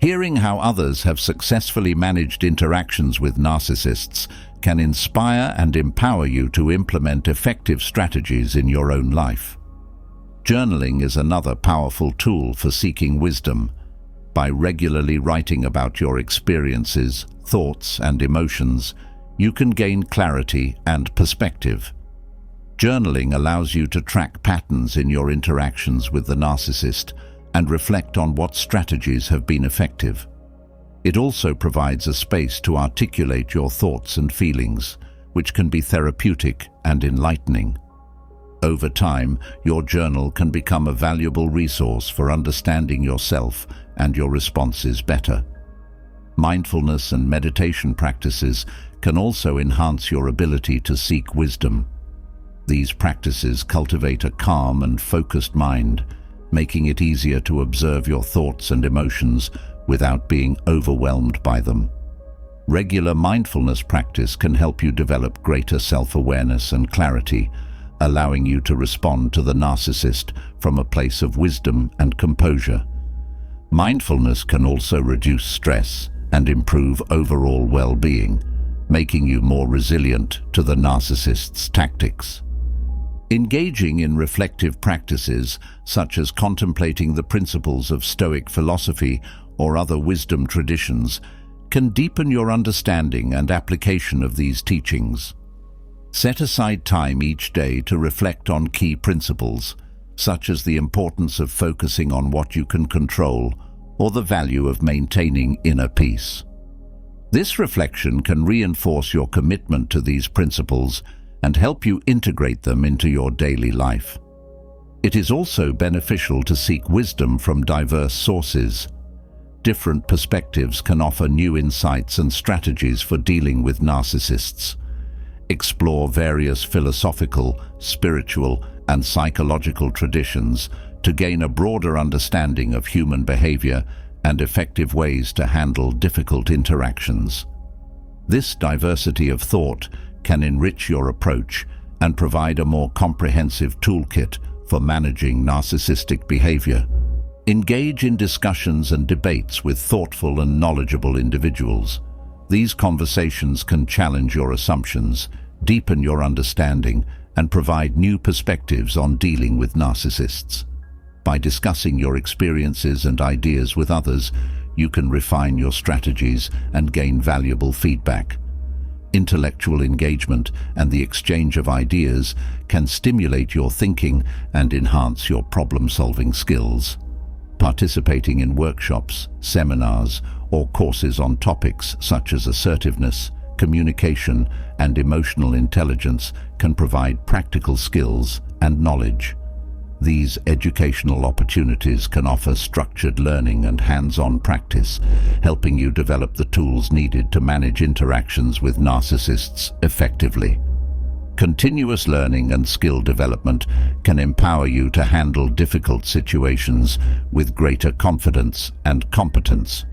Hearing how others have successfully managed interactions with narcissists can inspire and empower you to implement effective strategies in your own life. Journaling is another powerful tool for seeking wisdom. By regularly writing about your experiences, thoughts, and emotions, you can gain clarity and perspective. Journaling allows you to track patterns in your interactions with the narcissist and reflect on what strategies have been effective. It also provides a space to articulate your thoughts and feelings, which can be therapeutic and enlightening. Over time, your journal can become a valuable resource for understanding yourself and your responses better. Mindfulness and meditation practices can also enhance your ability to seek wisdom. These practices cultivate a calm and focused mind, making it easier to observe your thoughts and emotions without being overwhelmed by them. Regular mindfulness practice can help you develop greater self-awareness and clarity, allowing you to respond to the narcissist from a place of wisdom and composure. Mindfulness can also reduce stress and improve overall well-being, making you more resilient to the narcissist's tactics. Engaging in reflective practices, such as contemplating the principles of Stoic philosophy or other wisdom traditions, can deepen your understanding and application of these teachings. Set aside time each day to reflect on key principles, such as the importance of focusing on what you can control or the value of maintaining inner peace. This reflection can reinforce your commitment to these principles and help you integrate them into your daily life. It is also beneficial to seek wisdom from diverse sources. Different perspectives can offer new insights and strategies for dealing with narcissists. Explore various philosophical, spiritual, and psychological traditions to gain a broader understanding of human behavior and effective ways to handle difficult interactions. This diversity of thought can enrich your approach and provide a more comprehensive toolkit for managing narcissistic behavior. Engage in discussions and debates with thoughtful and knowledgeable individuals. These conversations can challenge your assumptions, deepen your understanding, and provide new perspectives on dealing with narcissists. By discussing your experiences and ideas with others, you can refine your strategies and gain valuable feedback. Intellectual engagement and the exchange of ideas can stimulate your thinking and enhance your problem-solving skills. Participating in workshops, seminars, or courses on topics such as assertiveness, communication, and emotional intelligence can provide practical skills and knowledge. These educational opportunities can offer structured learning and hands-on practice, helping you develop the tools needed to manage interactions with narcissists effectively. Continuous learning and skill development can empower you to handle difficult situations with greater confidence and competence.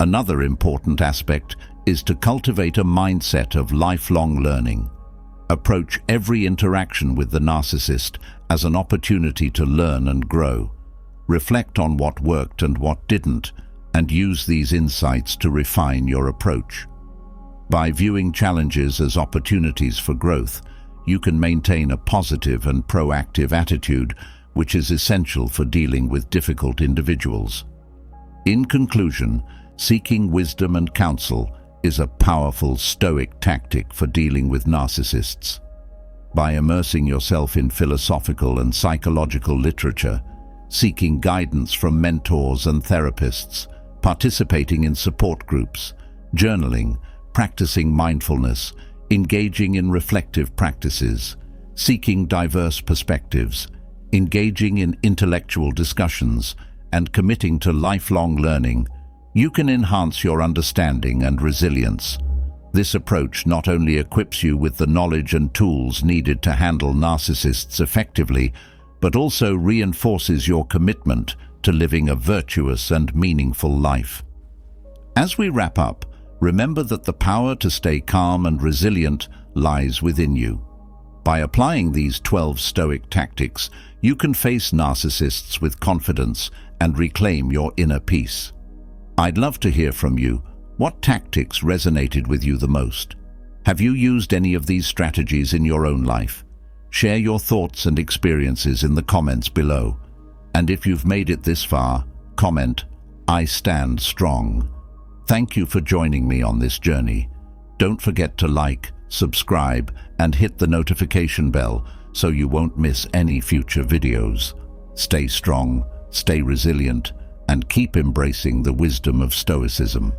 Another important aspect is to cultivate a mindset of lifelong learning. Approach every interaction with the narcissist as an opportunity to learn and grow. Reflect on what worked and what didn't, and use these insights to refine your approach. By viewing challenges as opportunities for growth, you can maintain a positive and proactive attitude, which is essential for dealing with difficult individuals. In conclusion, seeking wisdom and counsel is a powerful Stoic tactic for dealing with narcissists. By immersing yourself in philosophical and psychological literature, seeking guidance from mentors and therapists, participating in support groups, journaling, practicing mindfulness, engaging in reflective practices, seeking diverse perspectives, engaging in intellectual discussions, and committing to lifelong learning, you can enhance your understanding and resilience. This approach not only equips you with the knowledge and tools needed to handle narcissists effectively, but also reinforces your commitment to living a virtuous and meaningful life. As we wrap up, remember that the power to stay calm and resilient lies within you. By applying these 12 Stoic tactics, you can face narcissists with confidence and reclaim your inner peace. I'd love to hear from you. What tactics resonated with you the most? Have you used any of these strategies in your own life? Share your thoughts and experiences in the comments below. And if you've made it this far, comment, "I stand strong." Thank you for joining me on this journey. Don't forget to like, subscribe, and hit the notification bell so you won't miss any future videos. Stay strong, stay resilient, and keep embracing the wisdom of Stoicism.